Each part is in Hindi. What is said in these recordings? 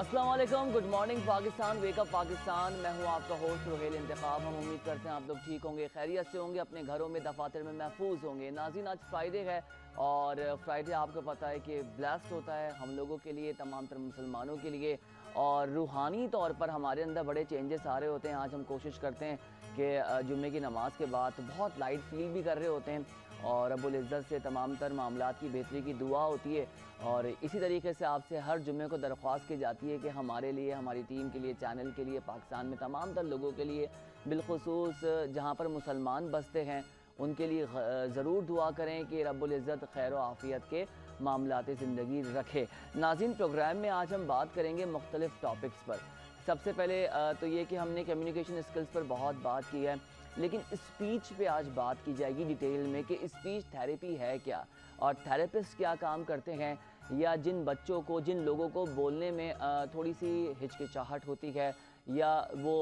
अस्सलाम वालेकुम, good morning Pakistan, wake up Pakistan. मैं हूं आपका होस्ट रुहेल इंतखाब। हम उम्मीद करते हैं आप लोग ठीक होंगे, खैरियत से होंगे, अपने घरों में दफातर में महफूज होंगे। नाज़रीन, आज फ्राइडे है और फ्राइडे आपको पता है कि ब्लेस्ड होता है हम लोगों के लिए, तमाम तर मुसलमानों के लिए, और रूहानी तौर पर हमारे अंदर बड़े चेंजेस आ रहे होते हैं। आज हम कोशिश करते हैं कि जुम्मे की नमाज़ के बाद बहुत लाइट फील भी कर रहे होते हैं और रब्बुल इज़्ज़त से तमाम तर मामलात की बेहतरी की दुआ होती है। और इसी तरीके से आपसे हर जुम्मे को दरख्वास्त की जाती है कि हमारे लिए, हमारी टीम के लिए, चैनल के लिए, पाकिस्तान में तमाम तर लोगों के लिए, बिलखुसूस जहाँ पर मुसलमान बसते हैं उनके लिए ज़रूर दुआ करें कि रब्बुल इज़्ज़त खैर व आफ़ियत के मामलात ज़िंदगी रखे। नाज़रीन, प्रोग्राम में आज हम बात करेंगे मुख्तलिफ़ टॉपिक्स पर। सबसे पहले तो ये कि हमने कम्युनिकेशन स्किल्स पर बहुत बात की है, लेकिन स्पीच पे आज बात की जाएगी डिटेल में कि स्पीच थेरेपी है क्या और थेरेपिस्ट क्या काम करते हैं, या जिन बच्चों को, जिन लोगों को बोलने में थोड़ी सी हिचकिचाहट होती है या वो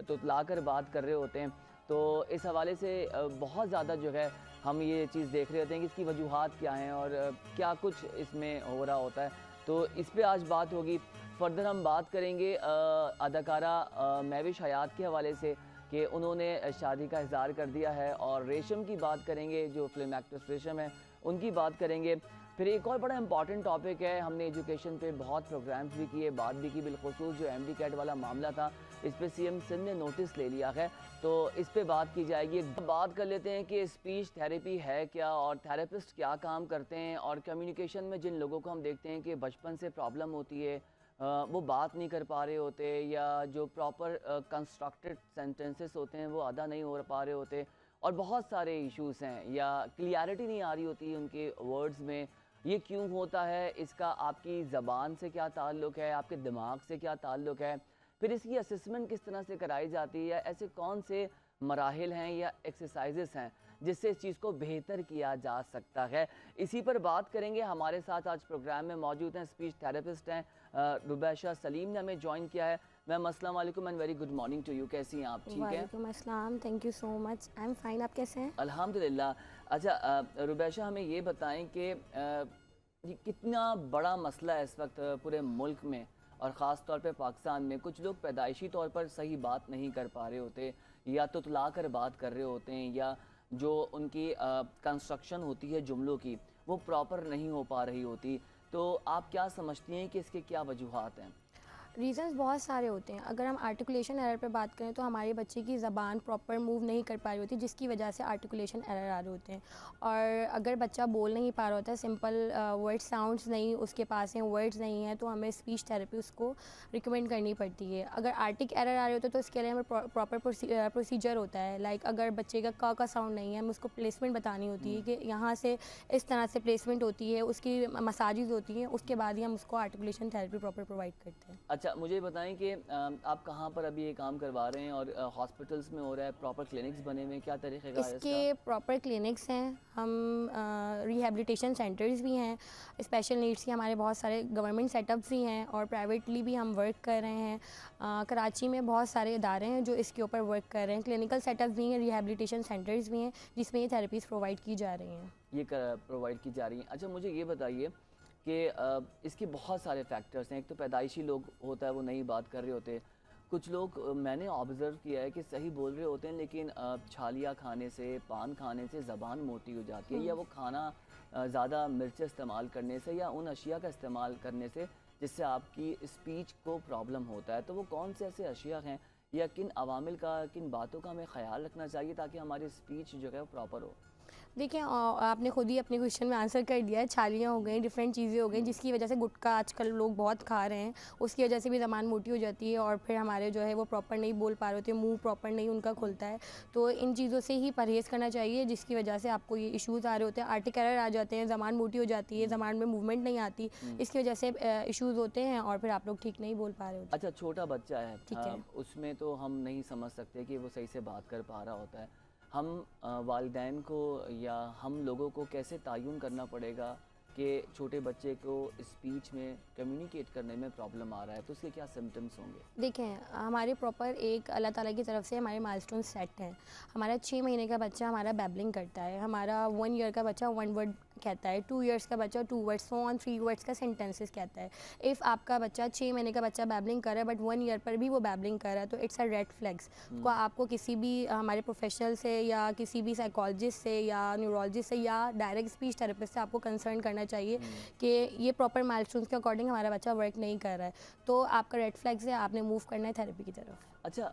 तुतला कर बात कर रहे होते हैं, तो इस हवाले से बहुत ज़्यादा जो है हम ये चीज़ देख रहे होते हैं कि इसकी वजूहात क्या हैं और क्या कुछ इसमें हो रहा होता है। तो इस पे आज बात होगी। फर्दर हम बात करेंगे अदाकारा महविश हयात के हवाले से कि उन्होंने शादी का इज़हार कर दिया है, और रेशम की बात करेंगे, जो फिल्म एक्ट्रेस रेशम है उनकी बात करेंगे। फिर एक और बड़ा इंपॉर्टेंट टॉपिक है, हमने एजुकेशन पे बहुत प्रोग्राम्स भी किए, बात भी की, बिलखुसूस जो MD कैट वाला मामला था इस पे CM सिंध ने नोटिस ले लिया है, तो इस पे बात की जाएगी। बात कर लेते हैं कि स्पीच थेरेपी है क्या और थेरेपिस्ट क्या काम करते हैं, और कम्युनिकेशन में जिन लोगों को हम देखते हैं कि बचपन से प्रॉब्लम होती है, वो बात नहीं कर पा रहे होते, या जो प्रॉपर कंस्ट्रक्टेड सेंटेंसेस होते हैं वो अदा नहीं हो पा रहे होते, और बहुत सारे इश्यूज़ हैं, या क्लियरिटी नहीं आ रही होती उनके वर्ड्स में। ये क्यों होता है, इसका आपकी ज़बान से क्या ताल्लुक़ है, आपके दिमाग से क्या ताल्लुक़ है, फिर इसकी असेसमेंट किस तरह से कराई जाती है, या ऐसे कौन से मराहिल हैं या एक्सरसाइजेस हैं जिससे इस चीज़ को बेहतर किया जा सकता है। इसी पर बात करेंगे। हमारे साथ आज प्रोग्राम में मौजूद हैं स्पीच थेरेपिस्ट हैं रुबैशा सलीम ने हमें ज्वाइन किया है। मैम अस्सलाम वालेकुम and very good morning to you. कैसी हैं आप? ठीक है, वालेकुम अस्सलाम, thank you so much, I am fine. आप कैसे हैं? अल्हम्दुलिल्लाह। अच्छा रुबैशा, हमें ये बताएं कि ये कितना बड़ा मसला है इस वक्त पूरे मुल्क में, और ख़ास तौर पे पाकिस्तान में। कुछ लोग पैदाइशी तौर पर सही बात नहीं कर पा रहे होते, या तुतला कर बात कर रहे होते हैं, या जो उनकी कंस्ट्रक्शन होती है जुमलों की वो प्रॉपर नहीं हो पा रही होती। तो आप क्या समझती हैं कि इसके क्या वजूहात हैं? रीज़न्स बहुत सारे होते हैं। अगर हम आर्टिकुलेशन एरर पे बात करें तो हमारे बच्चे की ज़बान प्रॉपर मूव नहीं कर पा रही होती, जिसकी वजह से आर्टिकुलेशन एरर आ रहे होते हैं। और अगर बच्चा बोल नहीं पा रहा होता है, सिंपल वर्ड साउंड्स नहीं उसके पास हैं, वर्ड्स नहीं हैं, तो हमें स्पीच थेरेपी उसको रिकमेंड करनी पड़ती है। अगर आर्टिक एरर आ रहे होते हैं तो इसके लिए हमें प्रॉपर प्रोसीजर होता है। लाइक अगर बच्चे का साउंड नहीं है, हमें उसको प्लेसमेंट बतानी होती है कि यहाँ से इस तरह से प्लेसमेंट होती है, उसकी मसाजेज होती हैं, उसके बाद ही हम उसको आर्टिकुलेशन थेरेपी प्रॉपर प्रोवाइड करते हैं। अच्छा, मुझे बताएं कि आप कहाँ पर अभी ये काम करवा रहे हैं, और हॉस्पिटल्स में हो रहा है, प्रॉपर क्लिनिक्स बने हुए हैं, क्या तरीक़ेकार है इसके इसका? प्रॉपर क्लिनिक्स हैं, हम रिहैबिलिटेशन सेंटर्स भी हैं, स्पेशल नीड्स के हमारे बहुत सारे गवर्नमेंट सेटअप्स भी हैं, और प्राइवेटली भी हम वर्क कर रहे हैं। कराची में बहुत सारे इदारे हैं जो इसके ऊपर वर्क कर रहे हैं, क्लिनिकल सेटअप्स भी हैं, रिहैबिलिटेशन सेंटर्स भी हैं जिसमें ये थेरेपीज़ प्रोवाइड की जा रही हैं। ये प्रोवाइड की जा रही हैं। अच्छा, मुझे ये बताइए कि इसके बहुत सारे फैक्टर्स हैं। एक तो पैदाइशी लोग होता है वो नई बात कर रहे होते, कुछ लोग मैंने ऑब्ज़र्व किया है कि सही बोल रहे होते हैं, लेकिन छालिया खाने से, पान खाने से ज़बान मोटी हो जाती है, या वो खाना ज़्यादा मिर्च इस्तेमाल करने से, या उन अशिया का इस्तेमाल करने से जिससे आपकी स्पीच को प्रॉब्लम होता है। तो वो कौन से ऐसे अशिया हैं, या किन अवामिल का, किन बातों का हमें ख्याल रखना चाहिए ताकि हमारी स्पीच जो है वो प्रॉपर हो? देखिए, आपने खुद ही अपने क्वेश्चन में आंसर कर दिया है। छालियाँ हो गई, डिफरेंट चीज़ें हो गई, जिसकी वजह से गुटखा आजकल लोग बहुत खा रहे हैं, उसकी वजह से भी ज़बान मोटी हो जाती है, और फिर हमारे जो है वो प्रॉपर नहीं बोल पा रहे होते, मुंह प्रॉपर नहीं उनका खुलता है। तो इन चीज़ों से ही परहेज़ करना चाहिए, जिसकी वजह से आपको ये इश्यूज़ आ रहे होते हैं, आर्टिक एरर आ जाते हैं, ज़बान मोटी हो जाती है, ज़बान में मूवमेंट नहीं आती, इसकी वजह से इश्यूज़ होते हैं, और फिर आप लोग ठीक नहीं बोल पा रहे होते। अच्छा, छोटा बच्चा है, ठीक है। उसमें तो हम नहीं समझ सकते कि वो सही से बात कर पा रहा होता है। हम वालिदैन को या हम लोगों को कैसे तयन करना पड़ेगा कि छोटे बच्चे को स्पीच में कम्युनिकेट करने में प्रॉब्लम आ रहा है, तो उसके क्या सिम्टम्स होंगे? देखें, हमारे प्रॉपर एक अल्लाह ताला की तरफ से हमारे माइलस्टोन सेट हैं। हमारा 6 महीने का बच्चा हमारा बैबलिंग करता है, हमारा 1 ईयर का बच्चा 1 वर्ड कहता है, 2 इयर्स का बच्चा 2 वर्ड्स, सो ऑन 3 वर्ड्स का सेंटेंसेस कहता है। इफ़ आपका बच्चा 6 महीने का बच्चा बैबलिंग कर रहा है बट 1 ईयर पर भी वो बैबलिंग कर रहा है तो इट्स अ रेड फ्लैग्स। को आपको किसी भी हमारे प्रोफेशनल से या किसी भी साइकोलॉजिस्ट से या न्यूरोलॉजिस्ट से या डायरेक्ट स्पीच थेरेपिस्ट से आपको कंसर्न करना चाहिए कि ये प्रॉपर माइलस्टोन्स के अकॉर्डिंग हमारा बच्चा वर्क नहीं कर रहा है, तो आपका रेड फ्लैग्स है, आपने मूव करना है थेरेपी की तरफ। अच्छा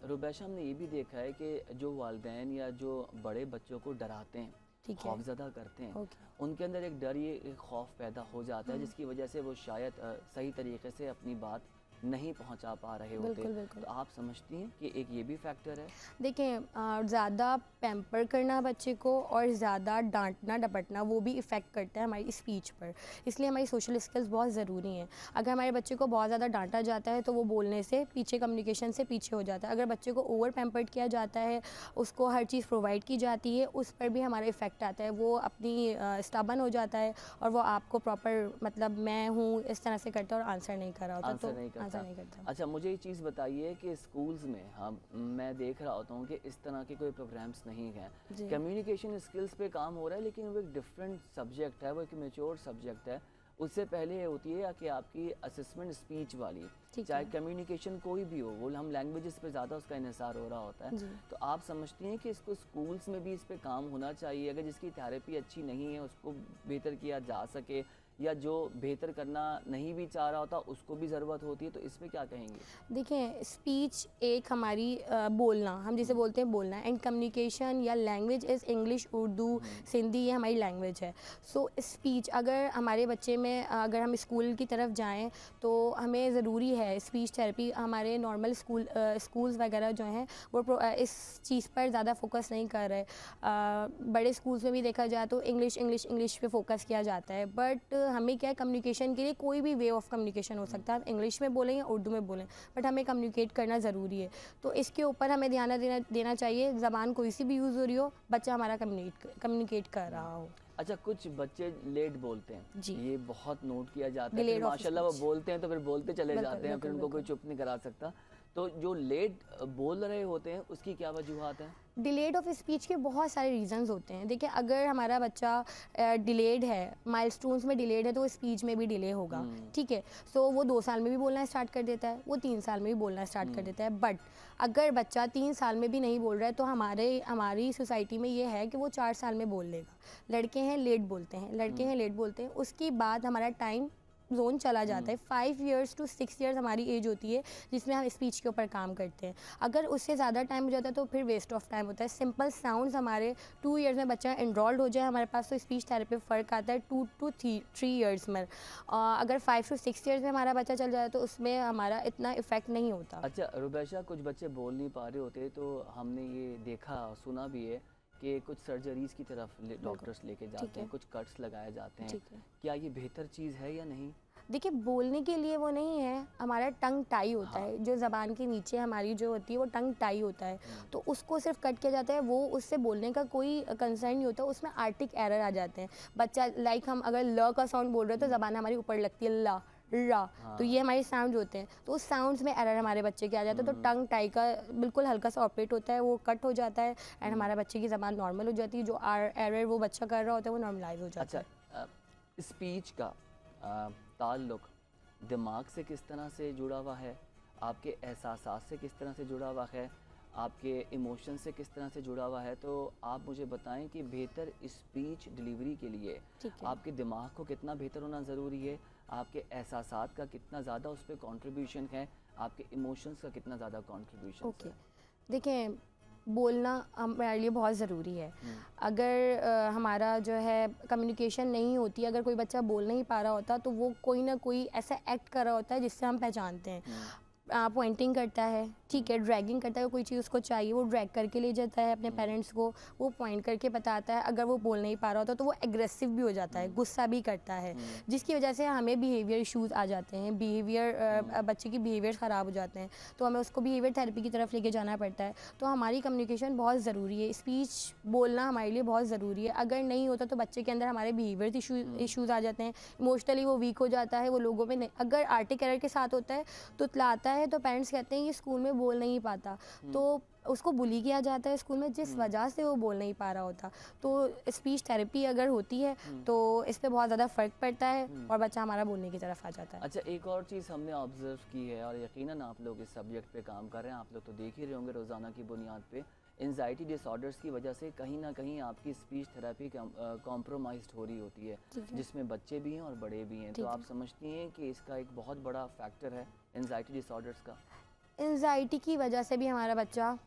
रुबैशा, हमने ये भी देखा है कि जो वालिदैन या जो बड़े बच्चों को डराते हैं, ठीक है, खौफजदा करते हैं, ओके, उनके अंदर एक डर, ये एक खौफ पैदा हो जाता है जिसकी वजह से वो शायद सही तरीके से अपनी बात नहीं पहुंचा पा रहे होते। बिल्कुल बिल्कुल। तो आप समझती हैं कि एक ये भी फैक्टर है? देखिए, ज़्यादा पैम्पर करना बच्चे को और ज़्यादा डांटना डपटना वो भी इफ़ेक्ट करता है हमारी स्पीच पर, इसलिए हमारी सोशल स्किल्स बहुत ज़रूरी हैं। अगर हमारे बच्चे को बहुत ज़्यादा डांटा जाता है तो वो बोलने से पीछे, कम्युनिकेशन से पीछे हो जाता है। अगर बच्चे को ओवर पैम्पर्ड किया जाता है, उसको हर चीज़ प्रोवाइड की जाती है, उस पर भी हमारा इफ़ेक्ट आता है, वो अपनी स्टबन हो जाता है और वो आपको प्रॉपर मतलब मैं हूँ इस तरह से करता है और आंसर नहीं कर रहा होता, आंसर तो नहीं करता। आंसर नहीं करता। अच्छा, मुझे ये चीज़ बताइए कि स्कूल्स में हम मैं देख रहा होता हूँ कि इस तरह के कोई प्रोग्राम्स नहीं हैं। जी। कम्युनिकेशन स्किल्स पे काम हो रहा है लेकिन वो एक डिफरेंट सब्जेक्ट है, वो एक मेच्योर सब्जेक्ट है। उससे पहले ये होती है कि आपकी असेसमेंट स्पीच वाली, ठीक चाहे है। कम्युनिकेशन कोई भी हो, वो हम लैंग्वेजेस पे ज़्यादा उसका इन्हिसार हो रहा होता है। जी। तो आप समझती हैं कि इसको स्कूल्स में भी इस पे काम होना चाहिए? अगर जिसकी थेरेपी अच्छी नहीं है उसको बेहतर किया जा सके, या जो बेहतर करना नहीं भी चाह रहा होता उसको भी ज़रूरत होती है, तो इसमें क्या कहेंगे? देखिए, स्पीच एक हमारी बोलना, हम जिसे बोलते हैं बोलना, एंड कम्युनिकेशन या language is English, Urdu, Sindhi, ये हमारी लैंग्वेज है। सो स्पीच अगर हमारे बच्चे में अगर हम स्कूल की तरफ जाएं तो हमें ज़रूरी है स्पीच थेरेपी। हमारे नॉर्मल स्कूल्स वगैरह जो हैं वो इस चीज़ पर ज़्यादा फोकस नहीं कर रहे। बड़े स्कूल्स में भी देखा जाए तो इंग्लिश इंग्लिश इंग्लिश पे फोकस किया जाता है, बट हमें क्या है, कम्युनिकेशन के लिए कोई भी वे ऑफ कम्युनिकेशन हो सकता है, आप इंग्लिश में बोलें या उर्दू में बोलें, बट हमें कम्युनिकेट करना ज़रूरी है। तो इसके ऊपर हमें ध्यान देना चाहिए, ज़बान कोई सी भी यूज़ हो रही हो, बच्चा हमारा कम्युनिकेट कर रहा हो। अच्छा, कुछ बच्चे लेट बोलते हैं, जी। ये बहुत नोट किया जाता है। Delayed फिर of माशाल्लाह वो speech। बोलते हैं तो फिर बोलते चले बिल्कुल, जाते हैं, फिर बिल्कुल, उनको कोई चुप नहीं करा सकता। तो जो लेट बोल रहे होते हैं उसकी क्या वजूहात हैं? डिलेड ऑफ स्पीच के बहुत सारे रीजंस होते हैं। देखिए, अगर हमारा बच्चा डिलेड है, माइलस्टोन्स में डिलेड है, तो स्पीच में भी डिले होगा, ठीक है। सो वो 2 साल में भी बोलना स्टार्ट कर देता है, वो 3 साल में भी बोलना स्टार्ट कर देता है। बट अगर बच्चा 3 साल में भी नहीं बोल रहा है तो हमारी सोसाइटी में ये है कि वो 4 साल में बोल लेगा। लड़के हैं लेट बोलते हैं, लड़के हैं लेट बोलते हैं, उसके बाद हमारा टाइम जोन चला जाता है। 5 इयर्स टू 6 इयर्स हमारी एज होती है जिसमें हम स्पीच के ऊपर काम करते हैं। अगर उससे ज़्यादा टाइम हो जाता है तो फिर वेस्ट ऑफ टाइम होता है। सिंपल साउंड्स हमारे 2 इयर्स में बच्चा एनरोल्ड हो जाए हमारे पास, तो स्पीच थेरेपी फ़र्क आता है 2 to 3 इयर्स में। अगर 5 to 6 इयर्स में हमारा बच्चा चल जाए तो उसमें हमारा इतना इफेक्ट नहीं होता। अच्छा रुबैशा, कुछ बच्चे बोल नहीं पा रहे होते तो हमने ये देखा सुना भी है कि कुछ सर्जरीज़ की तरफ डॉक्टर्स लेके जाते हैं, कुछ कट्स लगाए जाते हैं। ठीक है। क्या ये बेहतर चीज़ है या नहीं? देखिए, बोलने के लिए वो नहीं है, हमारा टंग टाई होता है, जो ज़बान के नीचे हमारी जो होती है वो टंग टाई होता है, तो उसको सिर्फ कट किया जाता है, वो उससे बोलने का कोई कंसर्न नहीं होता, उसमें आर्टिक एरर आ जाते हैं। बच्चा लाइक हम अगर ल का साउंड बोल रहे हैं तो ज़बान हमारी ऊपर लगती है, ला रा, तो ये हमारे साउंड होते हैं, तो उस साउंड्स में एरर हमारे बच्चे के आ जाता है। तो टंग टाई का बिल्कुल हल्का सा ऑपरेट होता है, वो कट हो जाता है एंड हमारा बच्चे की ज़बान नॉर्मल हो जाती है, जो एरर वो बच्चा कर रहा होता है वो नॉर्मलाइज हो जाता है। अच्छा, स्पीच का ताल्लुक दिमाग से किस तरह से जुड़ा हुआ है, आपके एहसासात से किस तरह से जुड़ा हुआ है, आपके इमोशन से किस तरह से जुड़ा हुआ है? तो आप मुझे बताएं कि बेहतर स्पीच डिलीवरी के लिए आपके दिमाग को कितना बेहतर होना ज़रूरी है, आपके एहसासात का कितना ज़्यादा उस पर कॉन्ट्रीब्यूशन है, आपके इमोशंस का कितना ज़्यादा कॉन्ट्रीब्यूशन है? देखिए, बोलना हमारे लिए बहुत ज़रूरी है। अगर हमारा जो है कम्युनिकेशन नहीं होती, अगर कोई बच्चा बोल नहीं पा रहा होता तो वो कोई ना कोई ऐसा एक्ट कर रहा होता है जिससे हम पहचानते हैं। पॉइंटिंग करता है, ठीक है, ड्रैगिंग करता है, कोई चीज़ उसको चाहिए वो ड्रैग करके ले जाता है अपने पेरेंट्स को, वो पॉइंट करके बताता है। अगर वो बोल नहीं पा रहा होता तो वो एग्रेसिव भी हो जाता है, गुस्सा भी करता है, जिसकी वजह से हमें बिहेवियर इश्यूज़ आ जाते हैं, बच्चे की बिहेवियर ख़राब हो जाते हैं, तो हमें उसको बिहेवियर थेरेपी की तरफ लेके जाना पड़ता है। तो हमारी कम्युनिकेशन बहुत ज़रूरी है, स्पीच बोलना हमारे लिए बहुत ज़रूरी है। अगर नहीं होता तो बच्चे के अंदर हमारे बिहेवियर इश्यूज़ आ जाते हैं, इमोशनली वो वीक हो जाता है, वो लोगों में नहीं, अगर आर्टिक एरर के साथ होता है तो लाता है है तो पेरेंट्स कहते हैं ये स्कूल में बोल नहीं पाता, तो उसको बुली किया जाता है स्कूल में जिस वजह से वो बोल नहीं पा रहा होता। तो स्पीच थेरेपी अगर होती है तो इस पे बहुत ज़्यादा फ़र्क पड़ता है और बच्चा हमारा बोलने की तरफ आ जाता है। अच्छा, एक और चीज़ हमने ऑब्ज़र्व की है और यकीनन आप लोग इस सब्जेक्ट पे काम कर रहे हैं, आप लोग तो देख ही रहे होंगे रोज़ाना की बुनियाद पे, एंजाइटी डिसऑर्डर्स की वजह से कहीं ना कहीं आपकी स्पीच थेरेपी कॉम्प्रोमाइज़ हो रही होती है, ठीक है। जिसमें बच्चे भी हैं और बड़े भी हैं। तो ठीक आप है। समझती हैं कि इसका एक बहुत बड़ा फैक्टर है एंजाइटी डिसऑर्डर्स का? एंजाइटी की वजह से भी हमारा बच्चा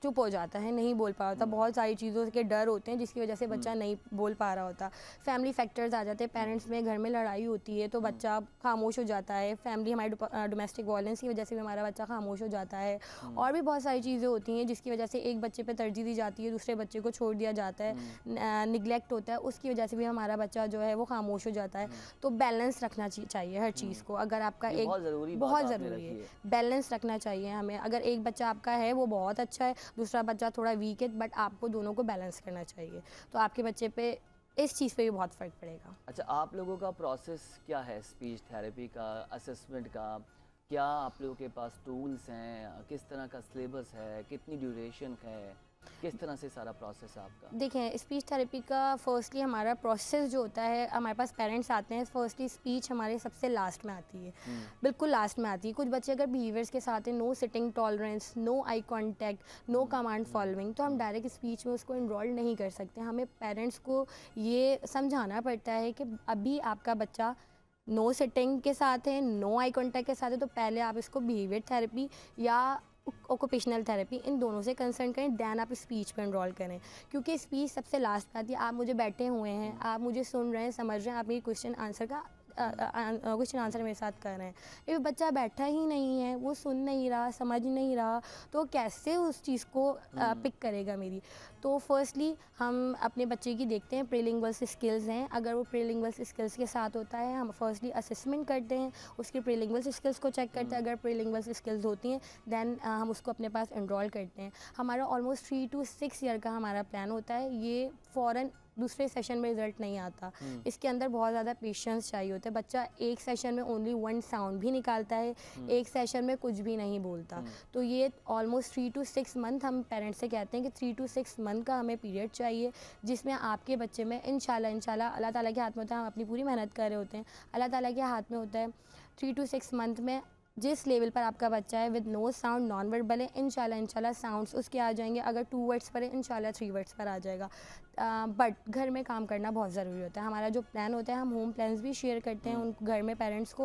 चुप हो जाता है, नहीं बोल पा रहा होता। बहुत सारी चीज़ों के डर होते हैं जिसकी वजह से बच्चा नहीं बोल पा रहा होता। फैमिली फैक्टर्स आ जाते हैं, पेरेंट्स में घर में लड़ाई होती है तो बच्चा खामोश हो जाता है। फैमिली हमारी डोमेस्टिक वायलेंस की वजह से भी हमारा बच्चा खामोश हो जाता है। और भी बहुत सारी चीज़ें होती हैं जिसकी वजह से एक बच्चे पे तरजीह दी जाती है, दूसरे बच्चे को छोड़ दिया जाता है, निगलेक्ट होता है, उसकी वजह से भी हमारा बच्चा जो है वो खामोश हो जाता है। तो बैलेंस रखना चाहिए हर चीज़ को। अगर आपका ये एक बहुत ज़रूरी बात बहुत आपने ज़रूरी रखी है, है। बैलेंस रखना चाहिए हमें। अगर एक बच्चा आपका है वो बहुत अच्छा है, दूसरा बच्चा थोड़ा वीक है, बट आपको दोनों को बैलेंस करना चाहिए, तो आपके बच्चे पे इस चीज़ पे भी बहुत फ़र्क पड़ेगा। अच्छा, आप लोगों का प्रोसेस क्या है स्पीच थेरेपी का, असेसमेंट का? क्या आप लोगों के पास टूल्स हैं? किस तरह का सिलेबस है? कितनी ड्यूरेशन है? किस तरह से सारा प्रोसेस है आपका? देखें, स्पीच थेरेपी का फर्स्टली हमारा प्रोसेस जो होता है, हमारे पास पेरेंट्स आते हैं, फर्स्टली स्पीच हमारे सबसे लास्ट में आती है, बिल्कुल लास्ट में आती है। कुछ बच्चे अगर बिहेवियर्स के साथ हैं, no sitting tolerance, no eye contact, no command following, तो हम डायरेक्ट स्पीच में उसको इनरोल नहीं कर सकते। हमें पेरेंट्स को ये समझाना पड़ता है कि अभी आपका बच्चा नो सिटिंग के साथ है, नो आई कांटेक्ट के साथ है, तो पहले आप इसको बिहेवियर थेरेपी या ऑक्यूपेशनल थेरेपी इन दोनों से कंसर्न करें, दैन आप स्पीच पे एनरोल करें, क्योंकि स्पीच सबसे लास्ट पे आती है। आप मुझे बैठे हुए हैं, आप मुझे सुन रहे हैं, समझ रहे हैं, आप मेरी क्वेश्चन आंसर का क्वेश्चन आंसर मेरे साथ कर रहे हैं। ये बच्चा बैठा ही नहीं है, वो सुन नहीं रहा, समझ नहीं रहा, तो कैसे उस चीज़ को पिक करेगा मेरी। तो फर्स्टली हम अपने बच्चे की देखते हैं प्रीलिंगुअल स्किल्स हैं, अगर वो प्रीलिंगुअल स्किल्स के साथ होता है हम फर्स्टली असेसमेंट करते हैं, उसकी प्रीलिंगुअल स्किल्स को चेक करते हैं। अगर प्रीलिंगुअल स्किल्स होती हैं दैन हम उसको अपने पास एनरोल करते हैं। हमारा ऑलमोस्ट 3 to 6 ईयर का हमारा प्लान होता है, ये फ़ौरन दूसरे सेशन में रिजल्ट नहीं आता। इसके अंदर बहुत ज़्यादा पेशेंस चाहिए होता है। बच्चा एक सेशन में ओनली 1 साउंड भी निकालता है, एक सेशन में कुछ भी नहीं बोलता। तो ये ऑलमोस्ट 3 to 6 मंथ हम पेरेंट्स से कहते हैं कि 3 to 6 मंथ का हमें पीरियड चाहिए, जिसमें आपके बच्चे में इंशाल्लाह अल्लाह ताला के हाथ में होता है, हम अपनी पूरी मेहनत कर रहे होते हैं, अल्लाह ताला के हाथ में होता है। 3 to 6 मंथ में जिस लेवल पर आपका बच्चा है with no sound, non verbal है, इंशाल्लाह साउंड्स उसके आ जाएंगे। अगर 2 वर्ड्स पर है इंशाल्लाह 3 वर्ड्स पर आ जाएगा। बट घर में काम करना बहुत ज़रूरी होता है। हमारा जो प्लान होता है, हम होम प्लान्स भी शेयर करते हैं उन घर में पेरेंट्स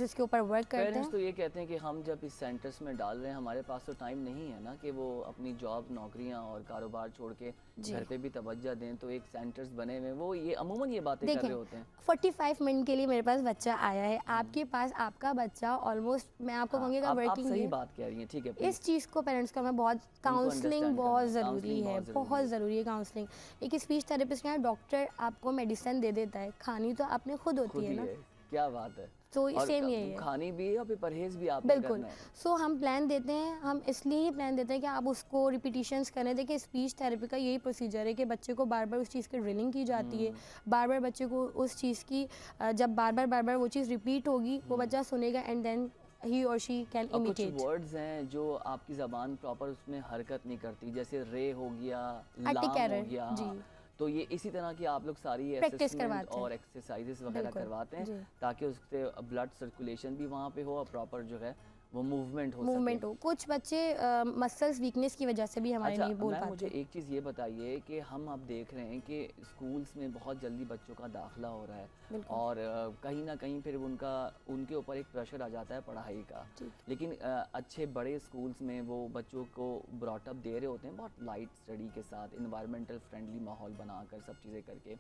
उसके ऊपर वर्क करते हैं। पेरेंट्स तो ये कहते हैं कि हम जब इस सेंटर्स में डाल रहे हैं, हमारे पास तो टाइम नहीं है ना कि वो अपनी जॉब, नौकरियां और कारोबार छोड़ के घर पे भी तवज्जो दें, तो एक सेंटर्स बने हुए, वो ये अमूमन ये बातें कर रहे होते हैं। 45 मिनट के लिए मेरे पास बच्चा आया है, आपके पास आपका बच्चा ऑलमोस्ट मैं आपको कहूँगी आप वर्किंग सही बात कह रही हैं, ठीक है। इस चीज़ को पेरेंट्स का मैं बहुत काउंसलिंग बहुत ज़रूरी है, बहुत ज़रूरी है काउंसलिंग। एक स्पीच थेरेपिस्ट क्या है, डॉक्टर आपको मेडिसिन दे देता है, खानी तो आपने खुद होती है ना। क्या बात है। तो और सेम यही है, खानी भी है और फिर परहेज भी आपने बिल्कुल। करना है। सो हम प्लान देते हैं, हम इसलिए ही प्लान देते हैं कि आप उसको रिपीटिशंस करें। देखिए स्पीच थेरेपी का यही प्रोसीजर है कि बच्चे को बार बार उस चीज़ की ड्रिलिंग की जाती है, बार बार बच्चे को उस चीज़ की जब बार बार वो चीज़ रिपीट होगी, वो बच्चा सुनेगा एंड देन ही और शी कैन इमिटेट। कुछ वर्ड्स हैं जो आपकी ज़बान प्रॉपर उसमें हरकत नहीं करती, जैसे रे हो गया, लाम आर्टिक हो एरर, गया, जी। तो ये इसी तरह की आप लोग सारी प्रैक्टिस असेसमेंट करवाते हैं, और एक्सरसाइजेस वगैरह बिल्कुल, करवाते हैं, जी। ताकि उससे ब्लड सर्कुलेशन भी वहाँ पे हो और प्रॉपर जो है वो मूवमेंट हो मूवमेंट हो। कुछ बच्चे मसल्स वीकनेस की वजह से भी हमारे अच्छा, नहीं बोल मैम मुझे पाते। एक चीज़ ये बताइए कि हम अब देख रहे हैं कि स्कूल्स में बहुत जल्दी बच्चों का दाखिला हो रहा है और कहीं ना कहीं फिर उनके ऊपर एक प्रेशर आ जाता है पढ़ाई का, लेकिन अच्छे बड़े स्कूल्स में वो बच्चों को ब्रॉटअप दे रहे होते हैं बहुत लाइट स्टडी के साथ, इन्वायरमेंटल फ्रेंडली माहौल बनाकर सब चीज़ें करके।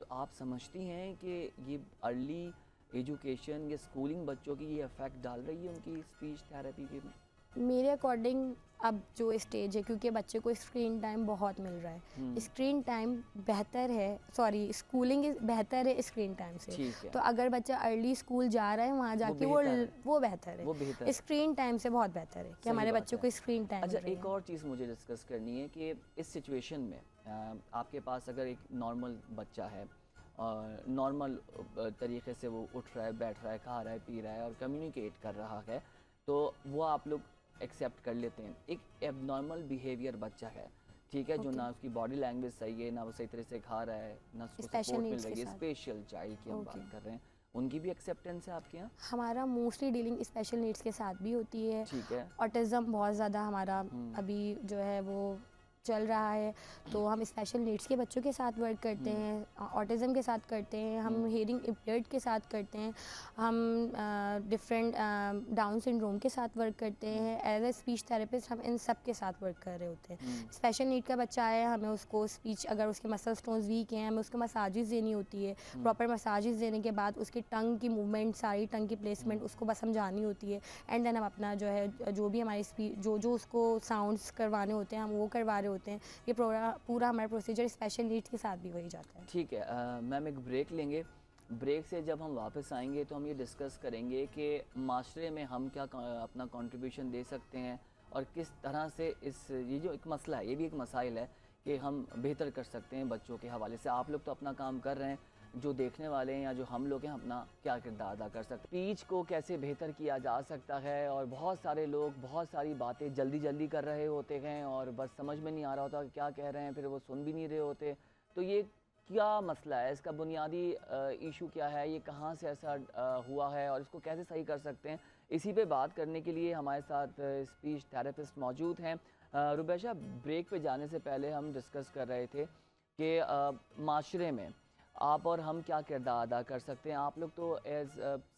तो आप समझती हैं कि ये अर्ली एजुकेशन या स्कूलिंग बच्चों की ये इफ़ेक्ट डाल रही है उनकी स्पीच थेरेपी के? मेरे अकॉर्डिंग अब जो स्टेज है, क्योंकि बच्चे को स्क्रीन टाइम बहुत मिल रहा है, स्क्रीन टाइम बेहतर है, सॉरी स्कूलिंग बेहतर है स्क्रीन टाइम से। ठीक है। तो अगर बच्चा अर्ली स्कूल जा रहा है वहाँ जाके वो बेहतर है, स्क्रीन टाइम से बहुत बेहतर है कि हमारे बच्चों को स्क्रीन टाइम। अच्छा, एक और चीज़ मुझे डिस्कस करनी है कि इस सिचुएशन में आपके पास अगर एक नॉर्मल बच्चा है और नॉर्मल तरीके से वो उठ रहा है, बैठ रहा है, खा रहा है, पी रहा है और कम्युनिकेट कर रहा है, तो वो आप लोग एक्सेप्ट कर लेते हैं। एक एबनॉर्मल बिहेवियर बच्चा है, ठीक है, जो ओके। ना उसकी बॉडी लैंग्वेज सही है, ना वो सही तरह से खा रहा है, ना उसको स्पेशल सपोर्ट मिल नीड्स के रही है, साथ। स्पेशल चाइल्ड की हम ओके। बात कर रहे हैं, उनकी भी एक्सेप्टेंस है आपके यहाँ? हमारा मोस्टली डीलिंग स्पेशल नीड्स के साथ भी होती है। ठीक है। ऑटिज़म बहुत ज़्यादा हमारा हम्म। अभी जो है वो चल रहा है, तो हम स्पेशल नीड्स के बच्चों के साथ वर्क करते हैं, ऑटिज़म के साथ करते हैं, हम हियरिंग इम्पेयर्ड के साथ करते हैं, हम डिफरेंट डाउन सिंड्रोम के साथ वर्क करते हैं। एज ए स्पीच थेरेपिस्ट हम इन सब के साथ वर्क कर रहे होते हैं। स्पेशल नीड का बच्चा है, हमें उसको स्पीच, अगर उसके मसल स्टोन्स वीक हैं, हमें उसको मसाजेस देनी होती है। प्रॉपर मसाजेस देने के बाद उसकी टंग की मूवमेंट, सारी टंग की प्लेसमेंट उसको बस समझानी होती है। एंड देन हम अपना जो है, जो भी हमारी स्पीच, जो उसको साउंड्स करवाने होते हैं, हम वो करवा रहे होते हैं। ये पूरा हमारा प्रोसीजर स्पेशल नीड्स के साथ भी वही जाता है। ठीक है। मैम एक ब्रेक लेंगे, ब्रेक से जब हम वापस आएंगे तो हम ये डिस्कस करेंगे कि माशरे में हम क्या अपना कंट्रीब्यूशन दे सकते हैं और किस तरह से ये जो एक मसला है, ये भी एक मसाइल है कि हम बेहतर कर सकते हैं बच्चों के हवाले से। आप लोग तो अपना काम कर रहे हैं, जो देखने वाले हैं या जो हम लोग हैं अपना क्या किरदार अदा कर सकते हैं, स्पीच को कैसे बेहतर किया जा सकता है। और बहुत सारे लोग बहुत सारी बातें जल्दी जल्दी कर रहे होते हैं और बस समझ में नहीं आ रहा होता कि क्या कह रहे हैं, फिर वो सुन भी नहीं रहे होते। तो ये क्या मसला है, इसका बुनियादी इशू क्या है, ये कहाँ से ऐसा हुआ है और इसको कैसे सही कर सकते हैं, इसी पे बात करने के लिए हमारे साथ स्पीच थेरेपिस्ट मौजूद हैं। रुबैशा, ब्रेक पे जाने से पहले हम डिस्कस कर रहे थे कि माशरे में आप और हम क्या किरदार अदा कर सकते हैं। आप लोग तो एज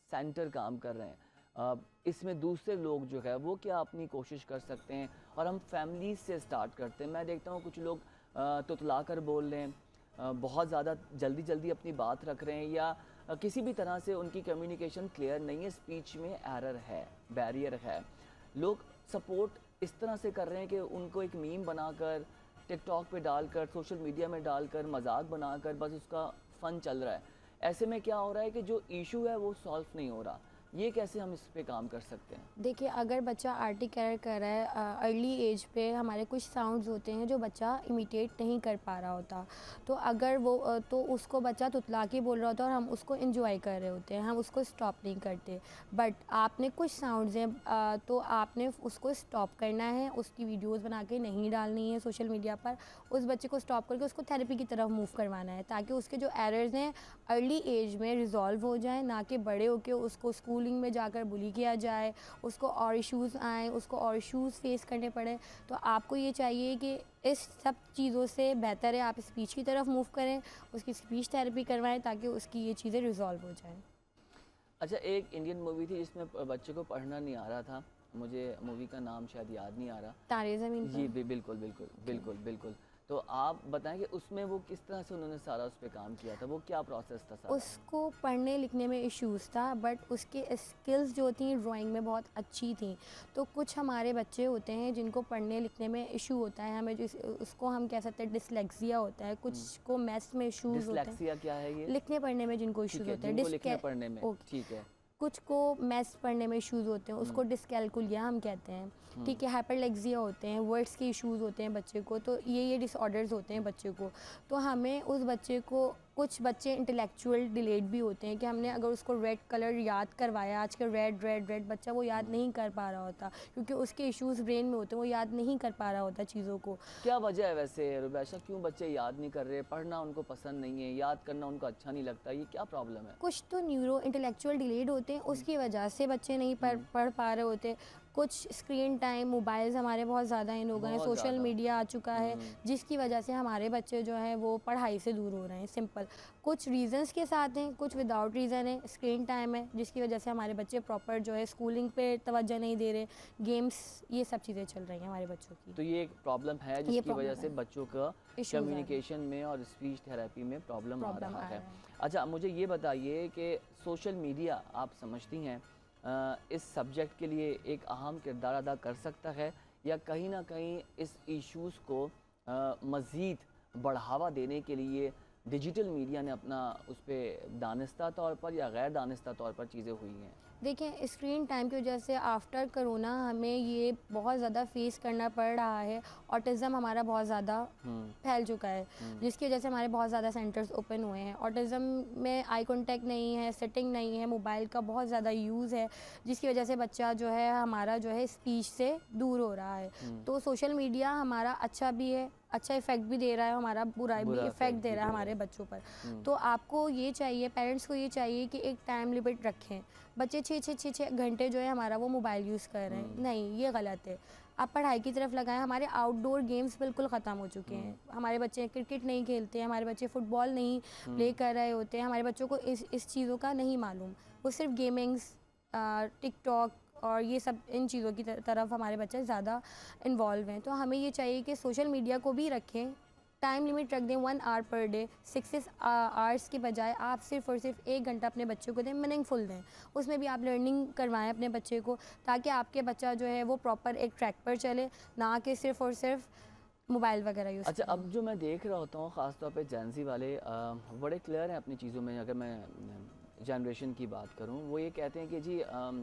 सेंटर काम कर रहे हैं, इसमें दूसरे लोग जो है वो क्या अपनी कोशिश कर सकते हैं। और हम फैमिली से स्टार्ट करते हैं। मैं देखता हूँ कुछ लोग तुतला कर बोल रहे हैं, बहुत ज़्यादा जल्दी जल्दी अपनी बात रख रहे हैं, या किसी भी तरह से उनकी कम्युनिकेशन क्लियर नहीं है, स्पीच में एरर है, बैरियर है। लोग सपोर्ट इस तरह से कर रहे हैं कि उनको एक मीम बनाकर टिकटॉक पे डालकर, सोशल मीडिया में डालकर, मजाक बनाकर बस उसका फ़न चल रहा है। ऐसे में क्या हो रहा है कि जो इशू है वो सॉल्व नहीं हो रहा। ये कैसे हम इस पे काम कर सकते हैं? देखिए, अगर बच्चा आर्टिक एरर कर रहा है अर्ली एज पे, हमारे कुछ साउंड्स होते हैं जो बच्चा इमिटेट नहीं कर पा रहा होता, तो अगर वो तो उसको बच्चा तुतला के बोल रहा होता है और हम उसको एंजॉय कर रहे होते हैं, हम उसको स्टॉप नहीं करते। बट आपने कुछ साउंड्स हैं तो आपने उसको स्टॉप करना है, उसकी वीडियोस बना के नहीं डालनी है सोशल मीडिया पर। उस बच्चे को स्टॉप करके उसको थेरेपी की तरफ मूव करवाना है, ताकि उसके जो एरर्स हैं अर्ली एज में रिजॉल्व हो जाए, ना कि बड़े होके उसको स्कूलिंग में जाकर बुली किया जाए, उसको और इश्यूज़ आएँ, उसको और इश्यूज़ फेस करने पड़े। तो आपको ये चाहिए कि इस सब चीज़ों से बेहतर है आप स्पीच की तरफ मूव करें, उसकी स्पीच थेरेपी करवाएं, ताकि उसकी ये चीज़ें रिजॉल्व हो जाएं। अच्छा, एक इंडियन मूवी थी जिसमें बच्चे को पढ़ना नहीं आ रहा था, मुझे मूवी का नाम शायद याद नहीं आ रहा। तारे ज़मीन पर। जी बिल्कुल बिल्कुल बिल्कुल बिल्कुल। तो आप बताएं कि उसमें वो किस तरह से उन्होंने सारा उस पर काम किया था, वो क्या प्रोसेस था सारा? उसको पढ़ने लिखने में इश्यूज़ था, बट उसके स्किल्स जो थी ड्राइंग में बहुत अच्छी थी। तो कुछ हमारे बच्चे होते हैं जिनको पढ़ने लिखने में इशू होता है, हमें उसको हम कह सकते हैं डिसलेक्सिया होता है, कुछ को मैथ्स में इश्यूज़ होते हैं। डिसलेक्सिया क्या है ये? लिखने पढ़ने में जिनको ठीक इश्यूज़ है, होते हैं, जिनको लिखने पढ़ने में। ठीक है। कुछ को मैथ्स पढ़ने में इश्यूज़ होते हैं, उसको डिस्कैलकुलिया हम कहते हैं। ठीक है, हाइपरलेक्सिया होते हैं, वर्ड्स के इश्यूज़ होते हैं बच्चे को। तो ये डिसऑर्डर्स होते हैं बच्चे को। तो हमें उस बच्चे को, कुछ बच्चे इंटेलेक्चुअल डिलेड भी होते हैं कि हमने अगर उसको रेड कलर याद करवाया, आज के रेड रेड रेड, बच्चा वो याद नहीं कर पा रहा होता, क्योंकि उसके इश्यूज़ ब्रेन में होते हैं, वो याद नहीं कर पा रहा होता चीज़ों को। क्या वजह है वैसे रुबैशा, क्यों बच्चे याद नहीं कर रहे? पढ़ना उनको पसंद नहीं है, याद करना उनको अच्छा नहीं लगता, ये क्या प्रॉब्लम है? कुछ तो न्यूरो इंटेलेक्चुअल डिलेड होते हैं, उसकी वजह से बच्चे नहीं पढ़ पा रहे होते। कुछ स्क्रीन टाइम, मोबाइल्स हमारे बहुत ज़्यादा इन हो गए हैं, बहुत सोशल ज़्यादा। मीडिया आ चुका है, जिसकी वजह से हमारे बच्चे जो हैं वो पढ़ाई से दूर हो रहे हैं। सिंपल कुछ रीज़न्स के साथ हैं, कुछ विदाउट रीज़न है। स्क्रीन टाइम है जिसकी वजह से हमारे बच्चे प्रॉपर जो है स्कूलिंग पे तवज्जो नहीं दे रहे, गेम्स, ये सब चीज़ें चल रही हैं हमारे बच्चों की। तो ये एक प्रॉब्लम है ये जिसकी वजह प्रॉब्लम से है। बच्चों का Issues आ रहे हैं। कम्युनिकेशन में और स्पीच थेरेपी में प्रॉब्लम आ प्रॉब्लम रहा आ है। रहा है। अच्छा, मुझे ये बताइए कि सोशल मीडिया आप समझती हैं इस सब्जेक्ट के लिए एक अहम किरदार अदा कर सकता है, या कहीं ना कहीं इस इश्यूज़ को मज़ीद बढ़ावा देने के लिए डिजिटल मीडिया ने अपना उस पर दानिस्ता तौर पर या गैर दानिस्ता तौर पर चीज़ें हुई हैं? देखिए, स्क्रीन टाइम की वजह से आफ्टर कोरोना हमें ये बहुत ज़्यादा फेस करना पड़ रहा है। ऑटिज़म हमारा बहुत ज़्यादा फैल चुका है, जिसकी वजह से हमारे बहुत ज़्यादा सेंटर्स ओपन हुए हैं। ऑटिज़म में आई कांटेक्ट नहीं है, सिटिंग नहीं है, मोबाइल का बहुत ज़्यादा यूज़ है, जिसकी वजह से बच्चा जो है हमारा जो है स्पीच से दूर हो रहा है। तो सोशल मीडिया हमारा अच्छा भी है, अच्छा इफ़ेक्ट भी दे रहा है, हमारा बुरा भी इफ़ेक्ट दे रहा है हमारे बच्चों पर। तो आपको ये चाहिए, पेरेंट्स को ये चाहिए कि एक टाइम लिमिट रखें। बच्चे 6 घंटे जो है हमारा वो मोबाइल यूज़ कर रहे हैं, नहीं, ये गलत है। आप पढ़ाई की तरफ लगाएं। हमारे आउटडोर गेम्स बिल्कुल ख़त्म हो चुके हैं। हमारे बच्चे क्रिकेट नहीं खेलते हैं, हमारे बच्चे फुटबॉल नहीं प्ले कर रहे होते हैं, हमारे बच्चों को इस चीज़ों का नहीं मालूम। वो सिर्फ गेमिंग्स, टिकटॉक और ये सब इन चीज़ों की तरफ हमारे बच्चे ज़्यादा इन्वॉल्व हैं। तो हमें ये चाहिए कि सोशल मीडिया को भी रखें, टाइम लिमिट रख दें 1 आवर पर डे। 6 आवर्स के बजाय आप सिर्फ़ और सिर्फ 1 घंटा अपने बच्चे को दें, मीनिंगफुल दें। उसमें भी आप लर्निंग करवाएं अपने बच्चे को, ताकि आपके बच्चा जो है वो प्रॉपर एक ट्रैक पर चले, ना कि सिर्फ़ और सिर्फ मोबाइल वगैरह यूज़ अच्छा, करें। अब जो मैं देख रहा होता हूँ ख़ास तौर पे जेनज़ी वाले बड़े क्लियर हैं अपनी चीज़ों में। अगर मैं जनरेशन की बात करूँ, वो ये कहते हैं कि जी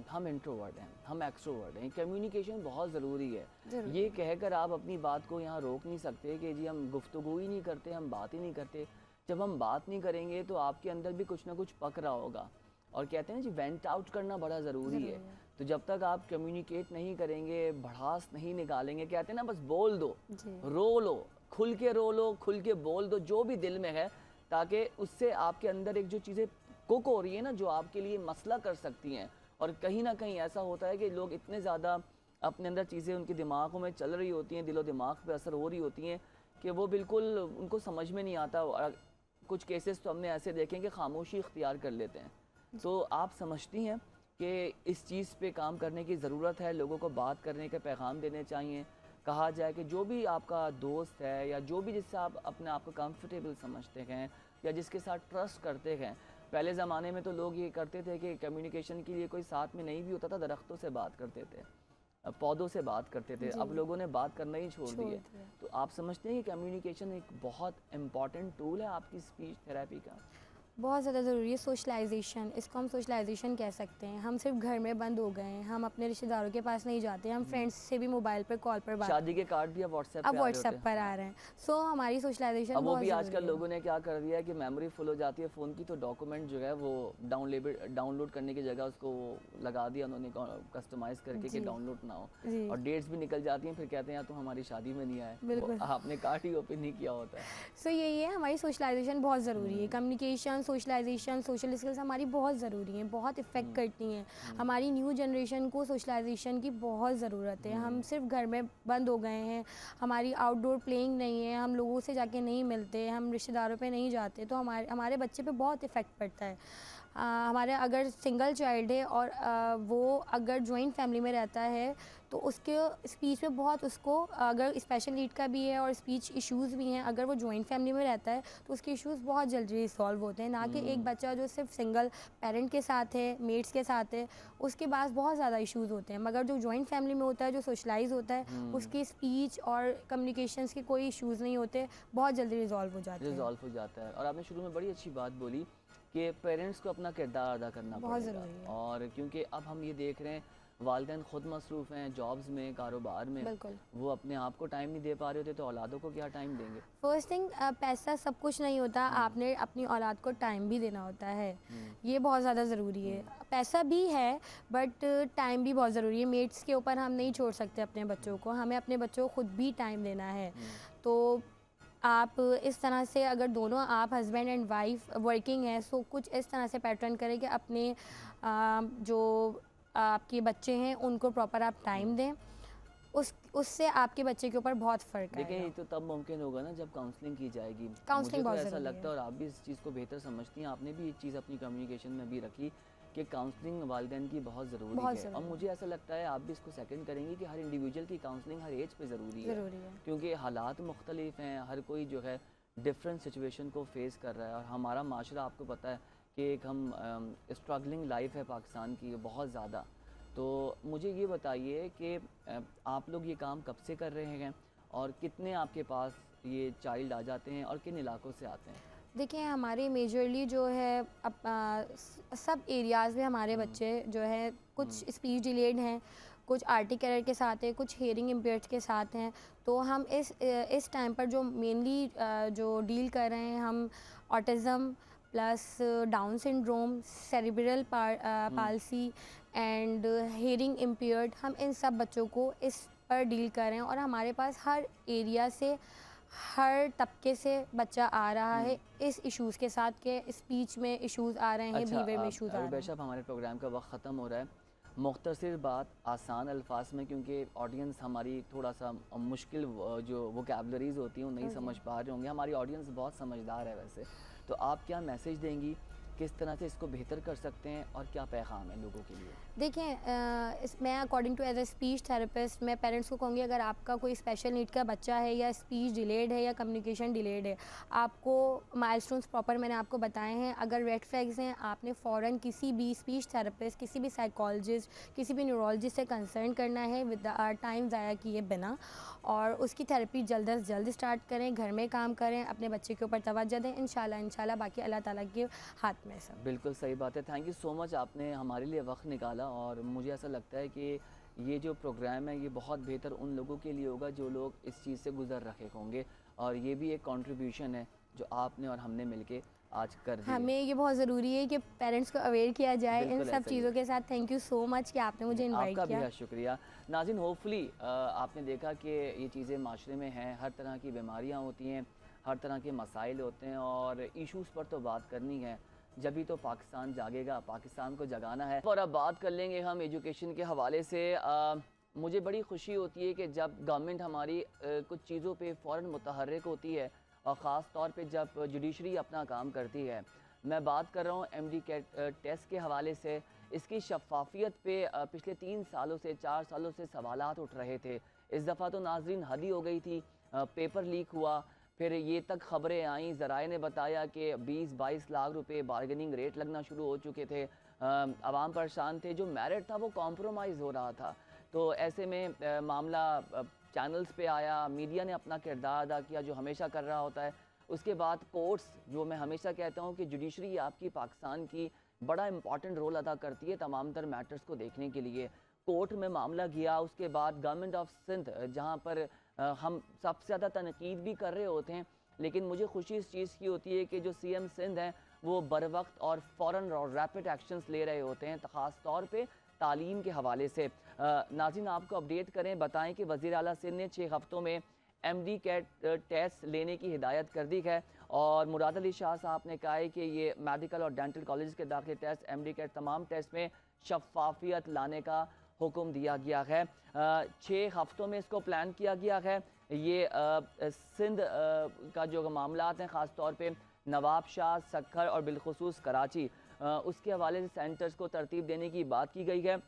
हम इंट्रोवर्ट हैं, हम एक्सट्रोवर्ट हैं, कम्युनिकेशन बहुत ज़रूरी है। ज़रूरी ये है। कहकर आप अपनी बात को यहाँ रोक नहीं सकते कि जी हम गुफ्तगू ही नहीं करते, हम बात ही नहीं करते। जब हम बात नहीं करेंगे तो आपके अंदर भी कुछ ना कुछ पक रहा होगा। और कहते हैं ना जी, वेंट आउट करना बड़ा ज़रूरी है। तो जब तक आप कम्युनिकेट नहीं करेंगे, भड़ास नहीं निकालेंगे, कहते हैं ना बस बोल दो, जी। रो लो, खुल के रो लो, खुल के बोल दो जो भी दिल में है, ताकि उससे आपके अंदर एक जो चीज़ें कुक हो रही है ना, जो आपके लिए मसला कर सकती हैं। और कहीं ना कहीं ऐसा होता है कि लोग इतने ज़्यादा अपने अंदर चीज़ें उनके दिमागों में चल रही होती हैं, दिलो दिमाग पे असर हो रही होती हैं कि वो बिल्कुल उनको समझ में नहीं आता। और कुछ केसेस तो हमने ऐसे देखे हैं कि खामोशी इख्तियार कर लेते हैं। तो आप समझती हैं कि इस चीज़ पे काम करने की ज़रूरत है, लोगों को बात करने के पैगाम देने चाहिए। कहा जाए कि जो भी आपका दोस्त है या जो भी जिससे आप अपने आप को कंफर्टेबल समझते हैं या जिसके साथ ट्रस्ट करते हैं। पहले ज़माने में तो लोग ये करते थे कि कम्युनिकेशन के लिए कोई साथ में नहीं भी होता था, दरख्तों से बात करते थे, पौधों से बात करते थे। अब लोगों ने बात करना ही छोड़ दी है। तो आप समझते हैं कि कम्युनिकेशन एक बहुत इम्पॉर्टेंट टूल है आपकी स्पीच थेरेपी का? बहुत ज़्यादा ज़रूरी है सोशलाइजेशन, इसको हम सोशलाइजेशन कह सकते हैं। हम सिर्फ घर में बंद हो गए हैं, हम अपने रिश्तेदारों के पास नहीं जाते, हम फ्रेंड्स से भी मोबाइल पर कॉल पर बात, शादी के कार्ड भी अब व्हाट्सएप अब पे आ रहे होते व्हाट्सएप हैं। पर आ रहे हैं। सो हमारी सोशलाइजेशन अब वो बहुत भी ज़रूरी आजकल है। लोगों ने क्या कर दिया है कि मेमोरी फुल हो जाती है फ़ोन की, तो डॉक्यूमेंट जो है वो डाउनलोड करने की जगह उसको लगा दिया उन्होंने कस्टमाइज़ करके कि जी। डाउनलोड ना हो। जी। और डेट्स भी निकल जाती हैं, फिर कहते हैं यार तुम हमारी शादी में नहीं आए, बिल्कुल। आपने कार्ड ही ओपन नहीं किया होता है। सो यही है, हमारी सोशलाइजेशन बहुत ज़रूरी है। कम्युनिकेशन, सोशलाइजेशन, सोशल स्किल्स हमारी बहुत ज़रूरी हैं, बहुत इफ़ेक्ट करती हैं। हमारी न्यू जनरेशन को सोशलाइजेशन की बहुत ज़रूरत है। हम सिर्फ घर में बंद हो गए हैं, हमारी आउटडोर प्लेइंग नहीं है, हम लोगों से जाके नहीं मिलते, हम रिश्तेदारों पे नहीं जाते, तो हमारे हमारे बच्चे पे बहुत इफ़ेक्ट पड़ता है। हमारे अगर सिंगल चाइल्ड है और वो अगर जॉइंट फैमिली में रहता है, तो उसके स्पीच में बहुत उसको, अगर स्पेशल नीड का भी है और स्पीच इश्यूज़ भी हैं, अगर वो जॉइंट फैमिली में रहता है तो उसके इश्यूज़ बहुत जल्दी रिसॉल्व होते हैं। ना कि एक बच्चा जो सिर्फ सिंगल पेरेंट के साथ है, मेट्स के साथ है, उसके पास बहुत ज़्यादा इश्यूज़ होते हैं। मगर जो जॉइंट फैमिली में होता है, जो सोशलाइज होता है, उसकी स्पीच और कम्युनिकेशंस के कोई इश्यूज़ नहीं होते, बहुत जल्दी रिजॉल्व हो जाते हैं। रिजॉल्व हो जाता है। और आपने शुरू में बड़ी अच्छी बात बोली कि पेरेंट्स को अपना किरदार अदा करना बहुत पड़ेगा। ज़रूरी है। और क्योंकि अब हम ये देख रहे हैं वालिदैन खुद मसरूफ़ हैं जॉब्स में, कारोबार में, बिल्कुल। वो अपने आप को टाइम नहीं दे पा रहे होते, तो औलादों को क्या टाइम देंगे? फर्स्ट थिंग, पैसा सब कुछ नहीं होता, आपने अपनी औलाद को टाइम भी देना होता है। ये बहुत ज़्यादा ज़रूरी है। पैसा भी है बट टाइम भी बहुत ज़रूरी है। मेट्स के ऊपर हम नहीं छोड़ सकते अपने बच्चों को, हमें अपने बच्चों को खुद भी टाइम देना है। तो आप इस तरह से, अगर दोनों आप हस्बैंड एंड वाइफ वर्किंग है, सो कुछ इस तरह से पैटर्न करें कि अपने जो आपके बच्चे हैं उनको प्रॉपर आप टाइम दें, उससे आपके बच्चे के ऊपर बहुत फ़र्क देखिए, आएगा। ये तो तब मुमकिन होगा ना जब काउंसलिंग की जाएगी। काउंसलिंग मुझे बहुत तो ऐसा ज़रूरी लगता है। है, और आप भी इस चीज़ को बेहतर समझती हैं, आपने भी ये चीज़ अपनी कम्युनिकेशन में भी रखी कि काउंसलिंग वालिदैन की बहुत ज़रूरी बहुत है। और ज़रूरी मुझे ऐसा लगता है आप भी इसको सेकंड करेंगी कि हर इंडिविजुअल की काउंसलिंग हर एज पे ज़रूरी है। ज़रूरी है। क्योंकि हालात मुख्तलिफ हैं, हर कोई जो है डिफरेंट सिचुएशन को फेस कर रहा है। और हमारा माशरा आपको पता है कि एक हम स्ट्रगलिंग लाइफ है पाकिस्तान की बहुत ज़्यादा। तो मुझे ये बताइए कि आप लोग ये काम कब से कर रहे हैं और कितने आपके पास ये चाइल्ड आ जाते हैं और किन इलाकों से आते हैं? देखिए हमारे मेजरली जो है सब एरियाज़ में हमारे बच्चे जो है कुछ स्पीच डिलेड हैं, कुछ आर्टिक एरर के साथ हैं, कुछ हेयरिंग इम्पेयर्ड के साथ हैं। तो हम इस टाइम पर जो मेनली जो डील कर रहे हैं हम autism plus down syndrome, cerebral palsy and hearing impaired, हम इन सब बच्चों को इस पर डील कर रहे हैं। और हमारे पास हर एरिया से, हर तबके से बच्चा आ रहा है इस इश्यूज़ के साथ के स्पीच में इश्यूज़ आ रहे हैं, अच्छा, बिहेवियर में इश्यूज़ आ रहे रुबैशा, हैं। हमारे प्रोग्राम का वक्त ख़त्म हो रहा है। मुख्तसर बात आसान अल्फाज में, क्योंकि ऑडियंस हमारी थोड़ा सा मुश्किल जो वोकैबलरीज़ होती हैं वो नहीं समझ पा रहे होंगे। हमारी ऑडियंस बहुत समझदार है वैसे, तो आप क्या मैसेज देंगी, किस तरह से इसको बेहतर कर सकते हैं और क्या पैगाम है लोगों के लिए? देखिए मैं according to as a speech therapist मैं पेरेंट्स को कहूँगी, अगर आपका कोई स्पेशल नीड का बच्चा है या स्पीच डिलेड है या कम्युनिकेशन डिलेड है, आपको माइलस्टोन्स प्रॉपर मैंने आपको बताए हैं। अगर रेड फ्लैग्स हैं, आपने फ़ौरन किसी भी स्पीच थेरेपिस्ट, किसी भी साइकोलॉजिस्ट, किसी भी न्यूरोलॉजिस्ट से कंसर्न करना है विद टाइम ज़ाया किए बिना, और उसकी थेरेपी जल्द अज़ जल्द स्टार्ट करें, घर में काम करें, अपने बच्चे के ऊपर तवज्जो दें। इंशाल्लाह बाकी अल्लाह ताला के हाथ में है सब। बिल्कुल सही बात है। थैंक यू सो मच, आपने हमारे लिए वक्त निकाला। और मुझे ऐसा लगता है कि ये जो प्रोग्राम है ये बहुत बेहतर उन लोगों के लिए होगा जो लोग इस चीज़ से गुजर रहे होंगे, और ये भी एक कंट्रीब्यूशन है जो आपने और हमने मिलके आज कर दी है। हमें ये बहुत ज़रूरी है कि पेरेंट्स को अवेयर किया जाए इन बिल्कुल सब ऐसा ही है। चीज़ों के साथ। थैंक यू सो मच कि आपने मुझे इनवाइट आपका किया। बेहद शुक्रिया। नाज़रीन, होपफुली आपने देखा कि ये चीज़ें माशरे में हैं, हर तरह की बीमारियाँ होती हैं, हर तरह के मसाइल होते हैं, और इश्यूज़ पर तो बात करनी है। जभी तो पाकिस्तान जागेगा, पाकिस्तान को जगाना है। और अब बात कर लेंगे हम एजुकेशन के हवाले से। मुझे बड़ी खुशी होती है कि जब गवर्नमेंट हमारी कुछ चीज़ों पे फ़ौरन मुतहर्रिक होती है, और ख़ास तौर पे जब जुडिशरी अपना काम करती है। मैं बात कर रहा हूँ एमडी कैट टेस्ट के हवाले से। इसकी शफ़ाफ़ियत पे पिछले 3 सालों से 4 सालों से सवालात उठ रहे थे। इस दफ़ा तो नाज़रीन हद ही हो गई थी। पेपर लीक हुआ, फिर ये तक ख़बरें आईं, ज़राए ने बताया कि 20-22 लाख रुपए बार्गेनिंग रेट लगना शुरू हो चुके थे। आवाम परेशान थे, जो मेरिट था वो कॉम्प्रोमाइज़ हो रहा था। तो ऐसे में मामला चैनल्स पे आया, मीडिया ने अपना किरदार अदा किया जो हमेशा कर रहा होता है। उसके बाद कोर्ट्स, जो मैं हमेशा कहता हूँ कि जुडिशरी आपकी पाकिस्तान की बड़ा इंपॉर्टेंट रोल अदा करती है तमाम तर मैटर्स को देखने के लिए। कोर्ट में मामला गया, उसके बाद गवर्नमेंट ऑफ सिंध, जहाँ पर हम सबसे ज़्यादा तनकीद भी कर रहे होते हैं, लेकिन मुझे खुशी इस चीज़ की होती है कि जो सीएम सिंध हैं वो बर वक्त और फ़ौरन और रैपिड एक्शंस ले रहे होते हैं, ख़ास तौर पे तालीम के हवाले से। नाज़रीन, आपको अपडेट करें, बताएं कि वज़ीर आला सिंध ने 6 हफ़्तों में एमडी कैट टेस्ट लेने की हिदायत कर दी है। और मुराद अली शाह साहब ने कहा है कि ये मेडिकल और डेंटल कॉलेज के दाखिले टेस्ट, एमडी कैट, तमाम टेस्ट में शफाफियत लाने का हुक्म दिया गया है। 6 हफ्तों में इसको प्लान किया गया है। ये सिंध का जो मामलात हैं, ख़ास तौर पे नवाब शाह, सक्खर और बिलखुसूस कराची, उसके हवाले से सेंटर्स को तरतीब देने की बात की गई है।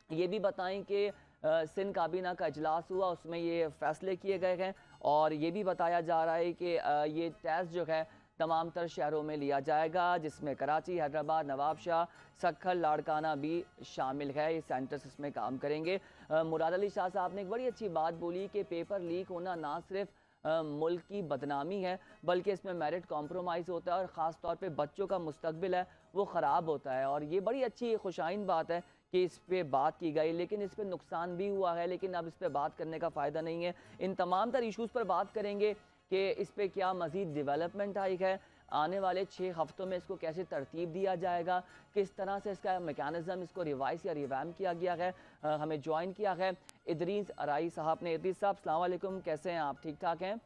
ये भी बताएं कि सिंध काबीना का इजलास हुआ, उसमें ये फैसले किए गए हैं, और ये भी बताया जा रहा है कि ये टेस्ट जो है तमाम तर शहरों में लिया जाएगा, जिसमें कराची, हैदराबाद, नवाबशाह, सक्खर, लाड़काना भी शामिल है। ये सेंटर्स इसमें काम करेंगे। मुराद अली शाह साहब ने एक बड़ी अच्छी बात बोली कि पेपर लीक होना ना सिर्फ मुल्क की बदनामी है, बल्कि इसमें मेरिट कॉम्प्रोमाइज़ होता है, और ख़ास तौर पे बच्चों का मुस्तकबिल है वो ख़राब होता है। और ये बड़ी अच्छी खुशाइन बात है कि इस पे बात की गई, लेकिन इस पे नुकसान भी हुआ है, लेकिन अब इस पे बात करने का फ़ायदा नहीं है। इन तमाम तर इशूज़ पर बात करेंगे कि इस पे क्या मज़ीद डेवलपमेंट आई है, आने वाले 6 हफ्तों में इसको कैसे तरतीब दिया जाएगा, किस तरह से इसका मेकानिज़म, इसको रिवाइज़ या रिवैम किया गया है। हमें ज्वाइन किया है इदरीस अराई साहब ने। इदरीस साहब, अस्सलाम वालेकुम, कैसे हैं आप? ठीक ठाक हैं?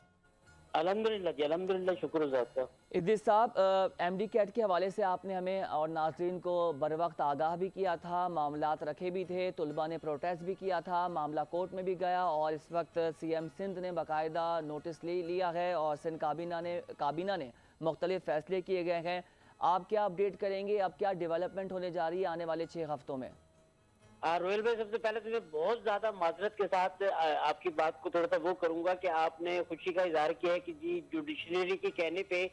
अल्हम्दुलिल्लाह जी, अल्हम्दुलिल्लाह, शुक्र ज़ात का। इदरीस साहब, एमडी कैट के हवाले से आपने हमें और नाज़रीन को बर वक्त आगाह भी किया था, मामलात रखे भी थे, तुलबा ने प्रोटेस्ट भी किया था, मामला कोर्ट में भी गया, और इस वक्त सीएम सिंध ने बाकायदा नोटिस लिया है, और सिंध काबीना ने मुख्तलिफ फ़ैसले किए गए हैं। आप क्या अपडेट करेंगे, अब क्या डेवलपमेंट होने जा रही है आने वाले 6 हफ्तों में? रोहेल भाई, सबसे पहले तो मैं बहुत ज्यादा माजरत के साथ आपकी बात को थोड़ा सा वो करूंगा कि आपने खुशी का इजहार किया है कि जी जुडिशरी के कहने पे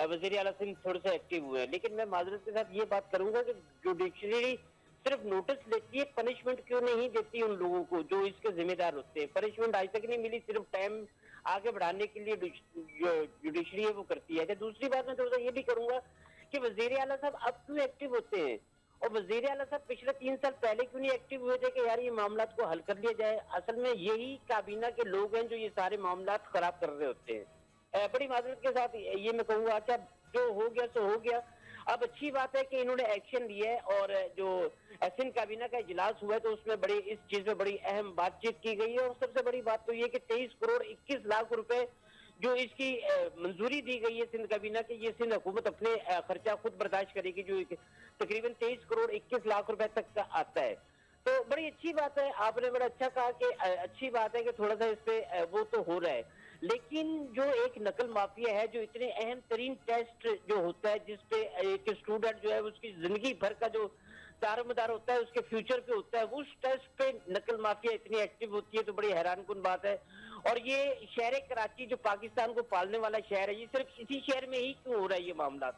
वज़ीर आला सिंध थोड़े से एक्टिव हुए हैं, लेकिन मैं माजरत के साथ ये बात करूंगा कि जुडिशरी सिर्फ नोटिस लेती है, पनिशमेंट क्यों नहीं देती उन लोगों को जो इसके जिम्मेदार होते हैं? पनिशमेंट आज तक नहीं मिली, सिर्फ टाइम आगे बढ़ाने के लिए जो जुडिशरी है वो करती है। दूसरी बात मैं थोड़ा सा ये भी करूंगा कि वजीर आला साहब अब क्यों एक्टिव होते हैं, और वजीर आला साहब पिछले 3 साल पहले क्यों नहीं एक्टिव हुए थे कि यार ये मामला को हल कर लिया जाए? असल में यही काबीना के लोग हैं जो ये सारे मामला खराब कर रहे होते हैं। बड़ी माजरत के साथ ये मैं कहूंगा, अच्छा जो हो गया सो हो गया। अब अच्छी बात है कि इन्होंने एक्शन लिया है, और जो सिंध काबीना का इजलास हुआ है तो उसमें बड़ी इस चीज में बड़ी अहम बातचीत की गई है। और सबसे बड़ी बात तो ये कि 23 करोड़ 21 लाख रुपए जो इसकी मंजूरी दी गई है सिंध काबीना की, ये सिंध हुकूमत अपने खर्चा खुद बर्दाश्त करेगी, जो तकरीबन 23 करोड़ 21 लाख रुपए तक का आता है। तो बड़ी अच्छी बात है, आपने बड़ा अच्छा कहा कि अच्छी बात है कि थोड़ा सा इस पे वो तो हो रहा है। लेकिन जो एक नकल माफिया है, जो इतने अहम तरीन टेस्ट जो होता है जिसपे एक स्टूडेंट जो है उसकी जिंदगी भर का जो दारोमदार होता है उसके फ्यूचर पे होता है, उस टेस्ट पे नकल माफिया इतनी एक्टिव होती है तो बड़ी हैरानकुन बात है। और ये शहर कराची जो पाकिस्तान को पालने वाला शहर है, ये सिर्फ इसी शहर में ही क्यों हो रहा है ये मामला?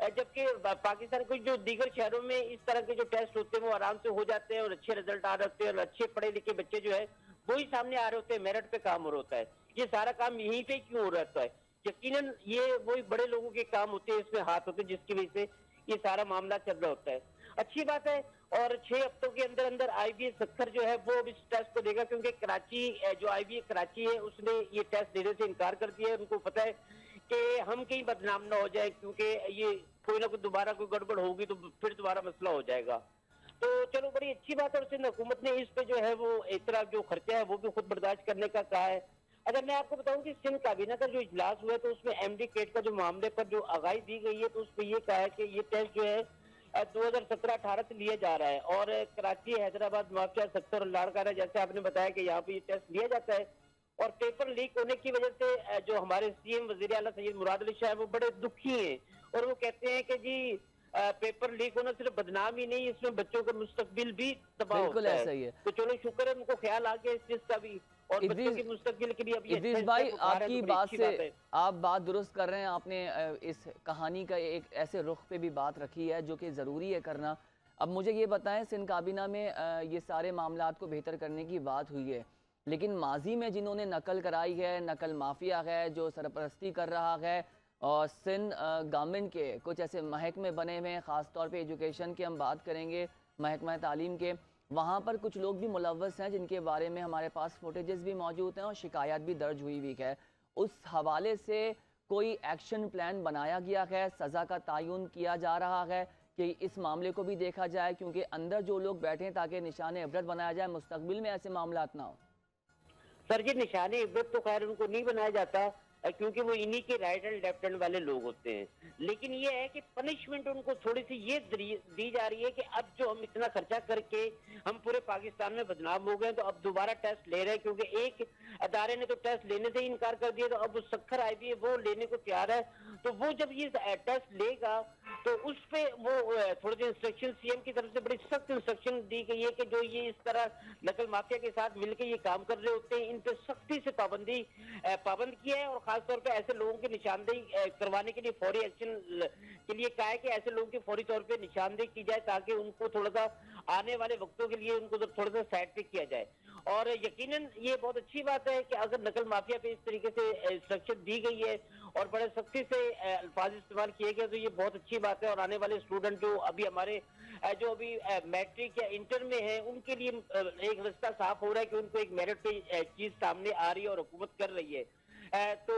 जबकि पाकिस्तान के जो दीगर शहरों में इस तरह के जो टेस्ट होते हैं वो आराम से हो जाते हैं और अच्छे रिजल्ट आ जाते हैं और अच्छे पढ़े लिखे बच्चे जो है वही सामने आ रहे होते हैं, मेरिट पे काम हो रहा होता है। ये सारा काम यहीं पे क्यों हो रहा है? यकीनन ये वही बड़े लोगों के काम होते हैं, इसमें हाथ होते हैं, जिसकी वजह से ये सारा मामला चल रहा होता है। अच्छी बात है। और 6 हफ्तों के अंदर अंदर IBA सक्खर जो है वो इस टेस्ट को देगा, क्योंकि कराची जो IBA कराची है उसने ये टेस्ट देने से इनकार कर दिया है। उनको पता है कि हम कहीं बदनाम ना हो जाए, क्योंकि ये कोई ना कोई दोबारा कोई गड़बड़ होगी तो फिर दोबारा मसला हो जाएगा। तो चलो बड़ी अच्छी बात है, सिंध हुकूमत ने इस पे जो है वो इतना जो खर्चा है वो भी खुद बर्दाश्त करने का कहा है। अगर मैं आपको बताऊं कि सिंध काबीना का जो इजलास हुआ है तो उसमें MD केट का जो मामले पर जो आगाही दी गई है तो उसमें ये कहा है कि ये टेस्ट जो है 2017-18 से लिया जा रहा है, और कराची, हैदराबाद, नवाबशाह सेक्टर और लाड़काना जैसे आपने बताया कि यहाँ पे ये टेस्ट लिया जाता है। और पेपर लीक होने की वजह से जो हमारे CM वजीर आला सैयद मुराद अली शाह वो बड़े दुखी हैं, और वो कहते हैं कि जी पेपर लीक होना सिर्फ बदनाम ही नहीं, इसमें बच्चों का मुस्तकबिल भी तबाह बिल्कुल होता ऐसा ही है। तो चलो शुक्र है उनको ख्याल आ गया इस चीज का भी, और बच्चों की मुस्तकबिल के लिए अब ये इद्रीस अच्छा भाई, step उठा रहे हैं, आपकी तो बड़ी बात अच्छी से बात है। आप बात दुरुस्त कर रहे हैं। आपने इस कहानी का एक ऐसे रुख पे भी बात रखी है जो कि ज़रूरी है करना। अब मुझे ये बताएं, सिंध काबीना में ये सारे मामलात को बेहतर करने की बात हुई है, लेकिन माजी में जिन्होंने नकल कराई है, नकल माफिया है जो सरपरस्ती कर रहा है, और सिंध गवर्नमेंट के कुछ ऐसे महकमे बने हुए हैं, ख़ास तौर पे एजुकेशन की हम बात करेंगे, महकमा तालीम के, वहाँ पर कुछ लोग भी मुलव्वस हैं जिनके बारे में हमारे पास फुटेजेस भी मौजूद हैं और शिकायत भी दर्ज हुई हुई है। उस हवाले से कोई एक्शन प्लान बनाया गया है, सज़ा का तयन किया जा रहा है कि इस मामले को भी देखा जाए, क्योंकि अंदर जो लोग बैठे हैं ताकि निशान इबरत बनाया जाए, मुस्तकबिल में ऐसे मामलात ना हो। सर जी, निशाने इब्बत तो खैर उनको नहीं बनाया जाता, क्योंकि वो इन्हीं के राइट एंड लेफ्ट हैंड वाले लोग होते हैं। लेकिन ये है कि पनिशमेंट उनको थोड़ी सी ये दी जा रही है कि अब जो हम इतना खर्चा करके हम पूरे पाकिस्तान में बदनाम हो गए तो अब दोबारा टेस्ट ले रहे हैं, क्योंकि एक अदारे ने तो टेस्ट लेने से ही इनकार कर दिया, तो अब उस सक्खर IBA वो लेने को तैयार है। तो वो जब ये टेस्ट लेगा तो उस पे वो थोड़े से इंस्ट्रक्शन CM की तरफ से बड़ी सख्त इंस्ट्रक्शन दी गई है कि जो ये इस तरह नकल माफिया के साथ मिलकर ये काम कर रहे होते हैं, इन पे सख्ती से पाबंद किया है, और खासतौर पे ऐसे लोगों की निशानदेही करवाने के लिए फौरी एक्शन के लिए कहा है कि ऐसे लोगों की फौरी तौर पे निशानदेही की जाए, ताकि उनको थोड़ा सा आने वाले वक्तों के लिए उनको थोड़ा सा साइड पे किया जाए। और यकीनन ये बहुत अच्छी बात है कि अगर नकल माफिया पे इस तरीके से इंस्ट्रक्शन दी गई है और बड़े सख्ती से अल्फाज इस्तेमाल किए गए, तो ये बहुत अच्छी बात है। और आने वाले स्टूडेंट जो अभी हमारे जो अभी मैट्रिक या इंटर में है उनके लिए एक रास्ता साफ हो रहा है कि उनको एक मेरिट पे चीज सामने आ रही है और हुकूमत कर रही है। तो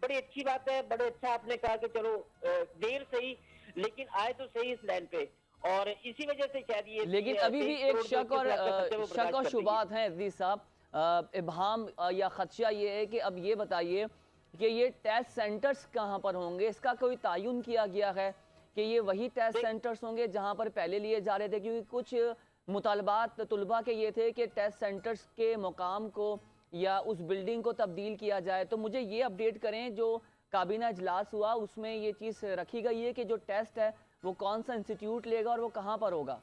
बड़ी अच्छी बात है, बड़े अच्छा आपने कहा कि चलो देर सही लेकिन आए तो सही इस लाइन पे, और इसी वजह से शायद ये लेकिन अभी भी एक शक और शुबात हैं इद्रीस साहब। इबहाम या खदशा ये है कि अब ये बताइए कि ये टेस्ट सेंटर्स कहाँ पर होंगे? इसका कोई तयन किया गया है कि ये वही टेस्ट सेंटर्स होंगे जहाँ पर पहले लिए जा रहे थे? क्योंकि कुछ मुतालबात तुलबा के ये थे कि टेस्ट सेंटर्स के मुकाम को या उस बिल्डिंग को तब्दील किया जाए। तो मुझे ये अपडेट करें, जो काबीना इजलास हुआ उसमें ये चीज़ रखी गई है कि जो टेस्ट है वो कौन सा इंस्टीट्यूट लेगा और वो कहाँ पर होगा?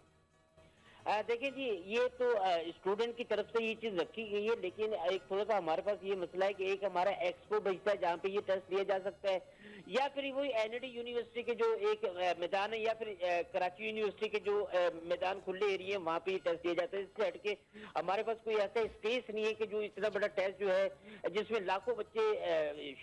देखिए जी, ये तो स्टूडेंट की तरफ से ये चीज रखी गई है, लेकिन एक थोड़ा सा हमारे पास ये मसला है कि एक हमारा एक्सपो बचता है जहाँ पे ये टेस्ट लिया जा सकता है, या फिर वही एनडी यूनिवर्सिटी के जो एक मैदान है, या फिर कराची यूनिवर्सिटी के जो मैदान खुले एरिया है वहाँ पे ये टेस्ट दिया जाता है। इससे हटके हमारे पास कोई ऐसा स्पेस नहीं है कि जो इतना बड़ा टेस्ट जो है जिसमें लाखों बच्चे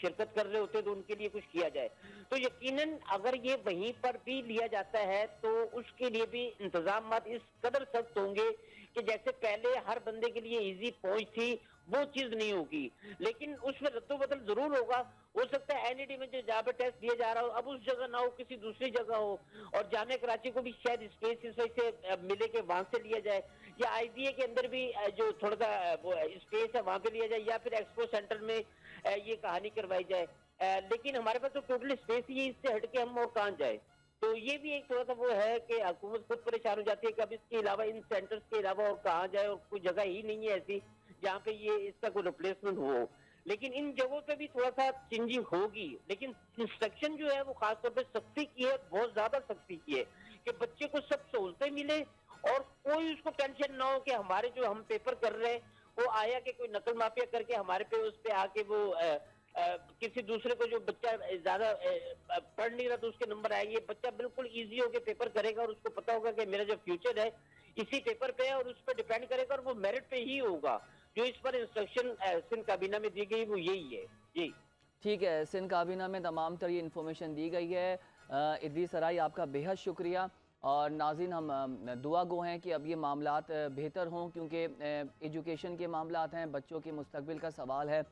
शिरकत कर रहे होते हैं तो उनके लिए कुछ किया जाए। तो यकीनन अगर ये वहीं पर भी लिया जाता है तो उसके लिए भी इंतजाम इस कदर सख्त होंगे कि जैसे पहले हर बंदे के लिए इजी पहुंच थी, वो चीज नहीं होगी, लेकिन उसमें रद्दोबदल जरूर होगा। हो सकता है एनईडी में जो जहाँ पे टेस्ट दिया जा रहा हो अब उस जगह ना हो, किसी दूसरी जगह हो, और जामिया कराची को भी शायद स्पेस इस वजह से मिले के वहां से लिया जाए, या आईबीए के अंदर भी जो थोड़ा सा वो स्पेस है वहां पे लिया जाए, या फिर एक्सपो सेंटर में ये कहानी करवाई जाए। लेकिन हमारे पास तो टोटल स्पेस ही है, इससे हटके हम और कहाँ जाए। तो ये भी एक थोड़ा सा वो है कि हुकूमत खुद परेशान हो जाती है कि अब इसके अलावा इन सेंटर्स के अलावा और कहाँ जाए, और कोई जगह ही नहीं है ऐसी जहाँ पे ये इसका कोई रिप्लेसमेंट हो। लेकिन इन जगहों पे भी थोड़ा सा चेंजिंग होगी, लेकिन इंस्ट्रक्शन जो है वो खासतौर पे सख्ती की है, बहुत ज्यादा सख्ती की है कि बच्चे को सब सहूलतें मिले और कोई उसको टेंशन ना हो कि हमारे जो हम पेपर कर रहे हैं वो आया कि कोई नकल माफिया करके हमारे पे उस पे आके वो किसी दूसरे को, जो बच्चा ज्यादा पढ़ नहीं रहा तो उसके नंबर आएंगे। बच्चा बिल्कुल इजी होके पेपर करेगा और उसको पता होगा कि मेरा जो फ्यूचर है इसी पेपर पे है और उस पर डिपेंड करेगा और वो मेरिट पे ही होगा। जो इस पर इंस्ट्रक्शन सिंध काबीना में दी गई वो यही है जी। ठीक है, सिंध काबीना में तमाम तर ये इन्फॉर्मेशन दी गई है। इद्रीस सराई, आपका बेहद शुक्रिया। और नाज़रीन, हम दुआ गो हैं कि अब ये मामलात बेहतर हों, क्योंकि एजुकेशन के मामलात हैं, बच्चों के मुस्तकबिल का सवाल है।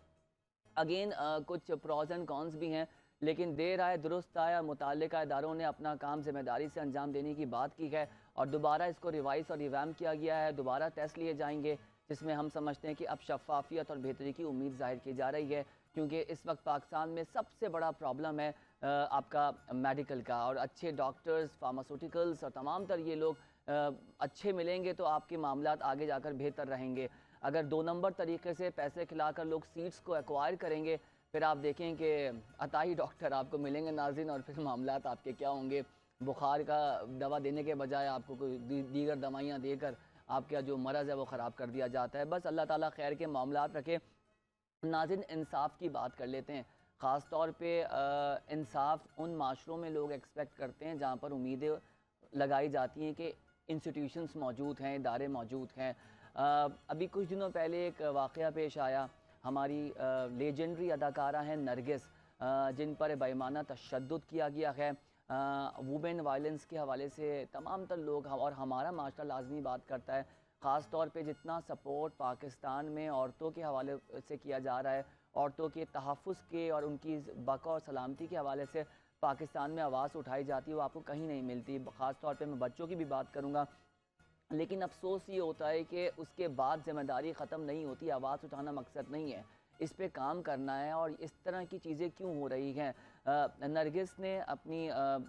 अगेन कुछ प्रॉज एंड कॉन्स भी हैं, लेकिन देर आए दुरुस्त आया, मुताल्लिका इदारों ने अपना काम ज़िम्मेदारी से अंजाम देने की बात की है और दोबारा इसको रिवाइज़ और रिवैम किया गया है। दोबारा टेस्ट लिए जाएंगे जिसमें हम समझते हैं कि अब शफाफियत और बेहतरी की उम्मीद ज़ाहिर की जा रही है, क्योंकि इस वक्त पाकिस्तान में सबसे बड़ा प्रॉब्लम है आपका मेडिकल का, और अच्छे डॉक्टर्स, फार्मास्यूटिकल्स और तमाम तर ये लोग अच्छे मिलेंगे तो आपके मामलात आगे जाकर बेहतर रहेंगे। अगर 2 नंबर तरीके से पैसे खिलाकर लोग सीट्स को एक्वायर करेंगे, फिर आप देखें कि अताई डॉक्टर आपको मिलेंगे नाज़रीन, और फिर मामलात आपके क्या होंगे। बुखार का दवा देने के बजाय आपको कोई दीगर दवाइयाँ देकर आपका जो मरज़ है वो ख़राब कर दिया जाता है। बस अल्लाह ताला खैर के मामलात रखे। नाज़रीन, इंसाफ की बात कर लेते हैं। ख़ास तौर पे इंसाफ उन माशरों में लोग एक्सपेक्ट करते हैं जहाँ पर उम्मीदें लगाई जाती हैं कि इंस्टीट्यूशंस मौजूद हैं, इदारे मौजूद हैं। अभी कुछ दिनों पहले एक वाक़या पेश आया, हमारी लेजेंडरी अदाकारा हैं नरगिस, जिन पर बेईमाना तशद्दुद किया गया है। वुमेन वायलेंस के हवाले से तमाम तर लोग और हमारा माशरा लाजमी बात करता है। ख़ास तौर पे जितना सपोर्ट पाकिस्तान में औरतों के हवाले से किया जा रहा है, औरतों के तहफ़्फ़ुज़ के और उनकी बक़ा और सलामती के हवाले से पाकिस्तान में आवाज़ उठाई जाती है, वो आपको कहीं नहीं मिलती। ख़ास तौर पे मैं बच्चों की भी बात करूँगा, लेकिन अफसोस ये होता है कि उसके बाद ज़िम्मेदारी ख़त्म नहीं होती। आवाज़ उठाना मकसद नहीं है, इस पे काम करना है। और इस तरह की चीज़ें क्यों हो रही हैं? नरगिस ने अपनी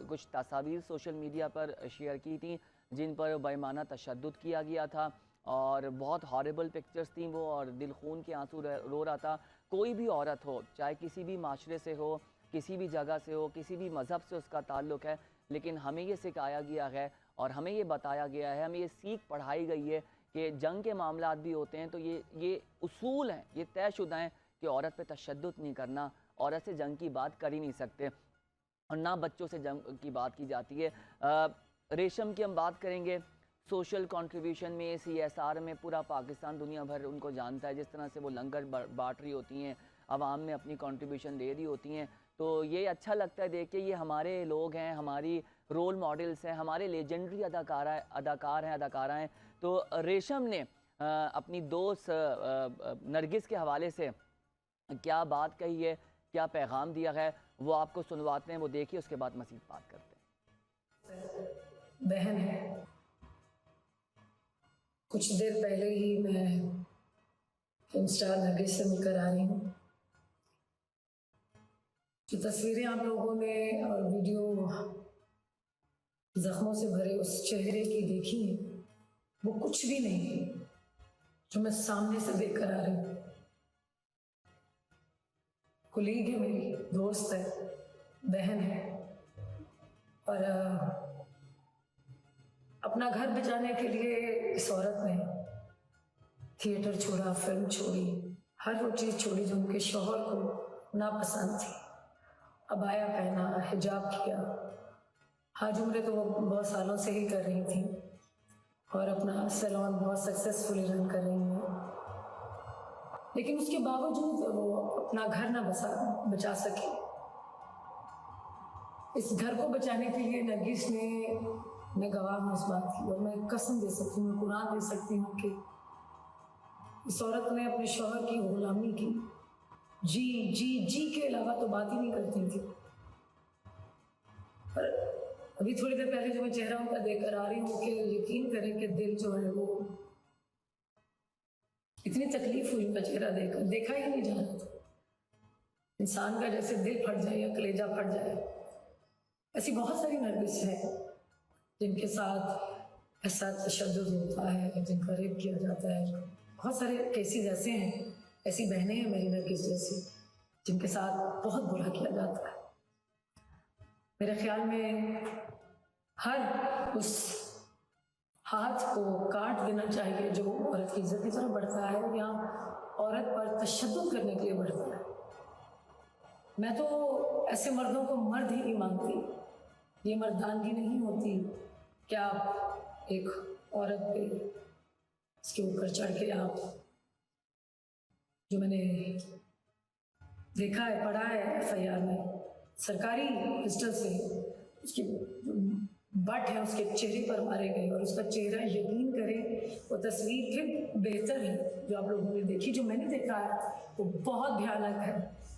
कुछ तस्वीर सोशल मीडिया पर शेयर की थी जिन पर बेईमाना तशद्दुद किया गया था, और बहुत हॉरिबल पिक्चर्स थी वो, और दिल खून के आंसू रो रहा था। कोई भी औरत हो, चाहे किसी भी माशरे से हो, किसी भी जगह से हो, किसी भी मज़हब से उसका ताल्लुक़ है, लेकिन हमें ये सिखाया गया है और हमें ये बताया गया है, हमें ये सीख पढ़ाई गई है कि जंग के मामलात भी होते हैं तो ये उसूल हैं, ये तयशुदा हैं कि औरत पे तशद्दुद नहीं करना, औरत से जंग की बात कर ही नहीं सकते, और ना बच्चों से जंग की बात की जाती है। रेशम की हम बात करेंगे, सोशल कंट्रीब्यूशन में, CSR में पूरा पाकिस्तान दुनिया भर उनको जानता है। जिस तरह से वो लंगर बाँट रही होती हैं, आवाम में अपनी कंट्रीब्यूशन दे रही होती हैं, तो ये अच्छा लगता है देख के। ये हमारे लोग हैं, हमारी रोल मॉडल्स हैं, हमारे लेजेंडरी अदाकार हैं, अदाकारा हैं। तो रेशम ने अपनी दोस्त नरगिस के हवाले से क्या बात कही है, क्या पैगाम दिया है, वो आपको सुनवाते हैं। वो देखिए, उसके बाद मज़ीद बात करते हैं। बहन है, कुछ देर पहले ही मैं फिल्म स्टार नरगिस से मिलकर आ रही हूँ। जो तस्वीरें आप लोगों ने और वीडियो जख्मों से भरे उस चेहरे की देखी है, वो कुछ भी नहीं है जो मैं सामने से देख कर आ रही हूँ। कुलीग है, मेरी दोस्त है, बहन है, और अपना घर बचाने के लिए इस औरत ने थिएटर छोड़ा, फिल्म छोड़ी, हर वो चीज़ छोड़ी जो उनके शौहर को नापसंद थी। अबाया पहना, हिजाब किया, हज उम्र तो वो बहुत सालों से ही कर रही थी और अपना सैलून बहुत सक्सेसफुली रन कर रही हैं, लेकिन उसके बावजूद वो अपना घर ना बचा सकी। इस घर को बचाने के लिए नरगिस ने, मैं गवाह हूँ इस बात की और मैं कसम दे सकती हूँ, कुरान दे सकती हूँ कि इस औरत ने अपने शौहर की गुलामी की। जी जी जी के अलावा तो बात ही नहीं करती थी। पर अभी थोड़ी देर पहले जो मैं चेहरा उनका देखकर आ रही हूँ कि यकीन करें कि दिल जो है वो, इतनी तकलीफ हुई उनका चेहरा देखकर, देखा ही नहीं जा रहा था। इंसान का जैसे दिल फट जाए या कलेजा फट जाए। ऐसी बहुत सारी नरगिस हैं जिनके साथ ऐसा तशद्दुद होता है, जिनका रेप किया जाता है। बहुत सारे केसेस ऐसे हैं, ऐसी बहनें हैं मेरी नरगिस जैसी, जिनके साथ बहुत बुरा किया जाता है। मेरे ख्याल में हर उस हाथ को काट देना चाहिए जो औरत की इज्जत की तरफ बढ़ता है या औरत पर तशद्दुद करने के लिए बढ़ता है। मैं तो ऐसे मर्दों को मर्द ही नहीं मानती। ये मर्दानगी नहीं होती क्या आप एक औरत पे इसके ऊपर चढ़ के आप, जो मैंने देखा है, पढ़ा है FIR में, सरकारी पिस्टल से उसकी बट है उसके चेहरे पर मारे गए और उसका चेहरा, यकीन करें वो तस्वीर फिर बेहतर है जो आप लोगों ने देखी, जो मैंने देखा है वो बहुत भयानक है।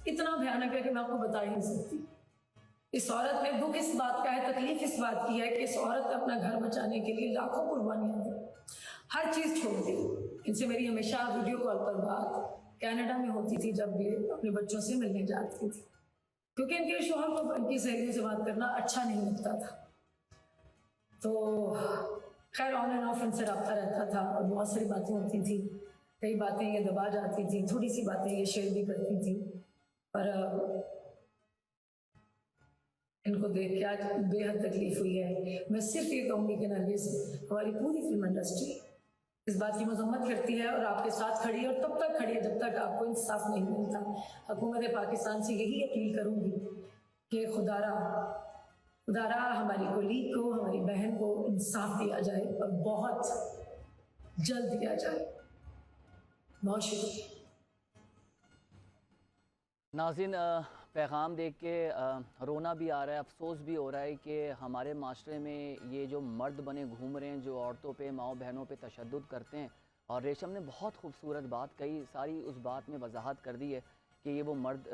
इतना भयानक है कि मैं आपको बता ही नहीं सकती। इस औरत ने, दुख इस बात का है, तकलीफ इस बात की है कि इस औरत ने अपना घर बचाने के लिए लाखों कुर्बानियां दी, हर चीज़ छोड़ दी। इनसे मेरी हमेशा वीडियो कॉल पर बात कनाडा में होती थी जब ये अपने बच्चों से मिलने जाती थी, क्योंकि इनके शौहर को इनकी सहेलियों से बात करना अच्छा नहीं लगता था। तो खैर ऑन एंड ऑफ इनसे रब्ता रहता था और बहुत सारी बातें होती थी। कई बातें ये दबा जाती थी, थोड़ी सी बातें ये शेयर भी करती थी, पर इनको देख के आज बेहद तकलीफ हुई है। मैं सिर्फ ये कहूँगी कि नरगिस, हमारी पूरी फिल्म इंडस्ट्री इस बात की मजम्मत करती है और आपके साथ खड़ी है और तब तक खड़ी है जब तक आपको इंसाफ नहीं मिलता। हुकूमत पाकिस्तान से यही अपील करूँगी कि खुदारा हमारी कोलीग को, हमारी बहन को इंसाफ दिया जाए और बहुत जल्द दिया जाए। बहुत शुक्रिया। नाज़रीन, पैगाम देख के रोना भी आ रहा है, अफसोस भी हो रहा है कि हमारे माशरे में ये जो मर्द बने घूम रहे हैं, जो औरतों पे, माओ बहनों पे तशद्दुद करते हैं। और रेशम ने बहुत खूबसूरत बात कही, सारी उस बात में वजाहत कर दी है कि ये वो मर्द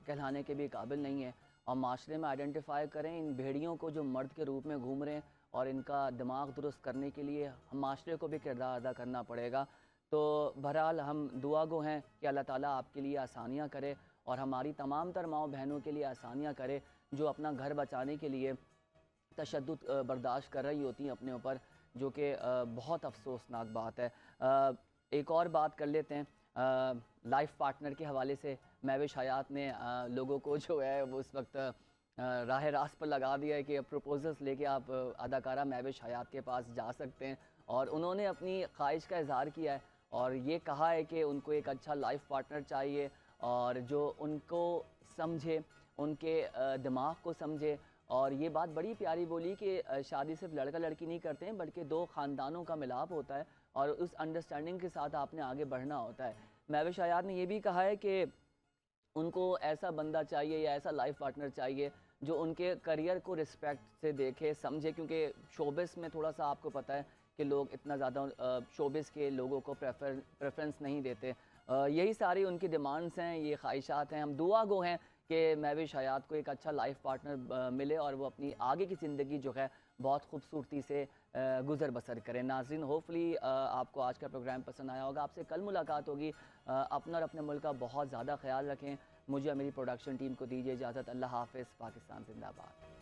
कहलाने के भी काबिल नहीं है। और माशरे में आइडेंटिफाई करें इन भेड़ियों को जो मर्द के रूप में घूम रहे हैं, और इनका दिमाग दुरुस्त करने के लिए हम माशरे को भी किरदार अदा करना पड़ेगा। तो बहरहाल हम दुआ गो हैं कि अल्लाह ताला आपके लिए आसानियाँ करे और हमारी तमाम तर माओ बहनों के लिए आसानियाँ करे जो अपना घर बचाने के लिए तशद्दुद बर्दाश्त कर रही होती हैं अपने ऊपर, जो कि बहुत अफसोसनाक बात है। एक और बात कर लेते हैं लाइफ पार्टनर के हवाले से। महविश हयात ने लोगों को जो है वो इस वक्त राह रास्त पर लगा दिया है कि प्रपोजल्स लेके आप अदाकारा महविश हयात के पास जा सकते हैं, और उन्होंने अपनी ख्वाहिश का इजहार किया है और ये कहा है कि उनको एक अच्छा लाइफ पार्टनर चाहिए और जो उनको समझे, उनके दिमाग को समझे। और ये बात बड़ी प्यारी बोली कि शादी सिर्फ लड़का लड़की नहीं करते हैं बल्कि दो ख़ानदानों का मिलाप होता है और उस अंडरस्टैंडिंग के साथ आपने आगे बढ़ना होता है। महविश हयात ने यह भी कहा है कि उनको ऐसा बंदा चाहिए या ऐसा लाइफ पार्टनर चाहिए जो उनके करियर को रिस्पेक्ट से देखे, समझे, क्योंकि शोबिस में थोड़ा सा आपको पता है कि लोग इतना ज़्यादा शोबिस के लोगों को प्रेफरेंस नहीं देते। यही सारी उनकी डिमांड्स हैं, ये ख्वाहिशात हैं। हम दुआ गो हैं कि महविश हयात को एक अच्छा लाइफ पार्टनर मिले और वो अपनी आगे की ज़िंदगी जो है बहुत खूबसूरती से गुज़र बसर करें। नाज़रीन, होपफुली आपको आज का प्रोग्राम पसंद आया होगा। आपसे कल मुलाकात होगी। अपना और अपने मुल्क का बहुत ज़्यादा ख्याल रखें। मुझे और मेरी प्रोडक्शन टीम को दीजिए इजाज़त। अल्लाह हाफ़िज़। पाकिस्तान जिंदाबाद।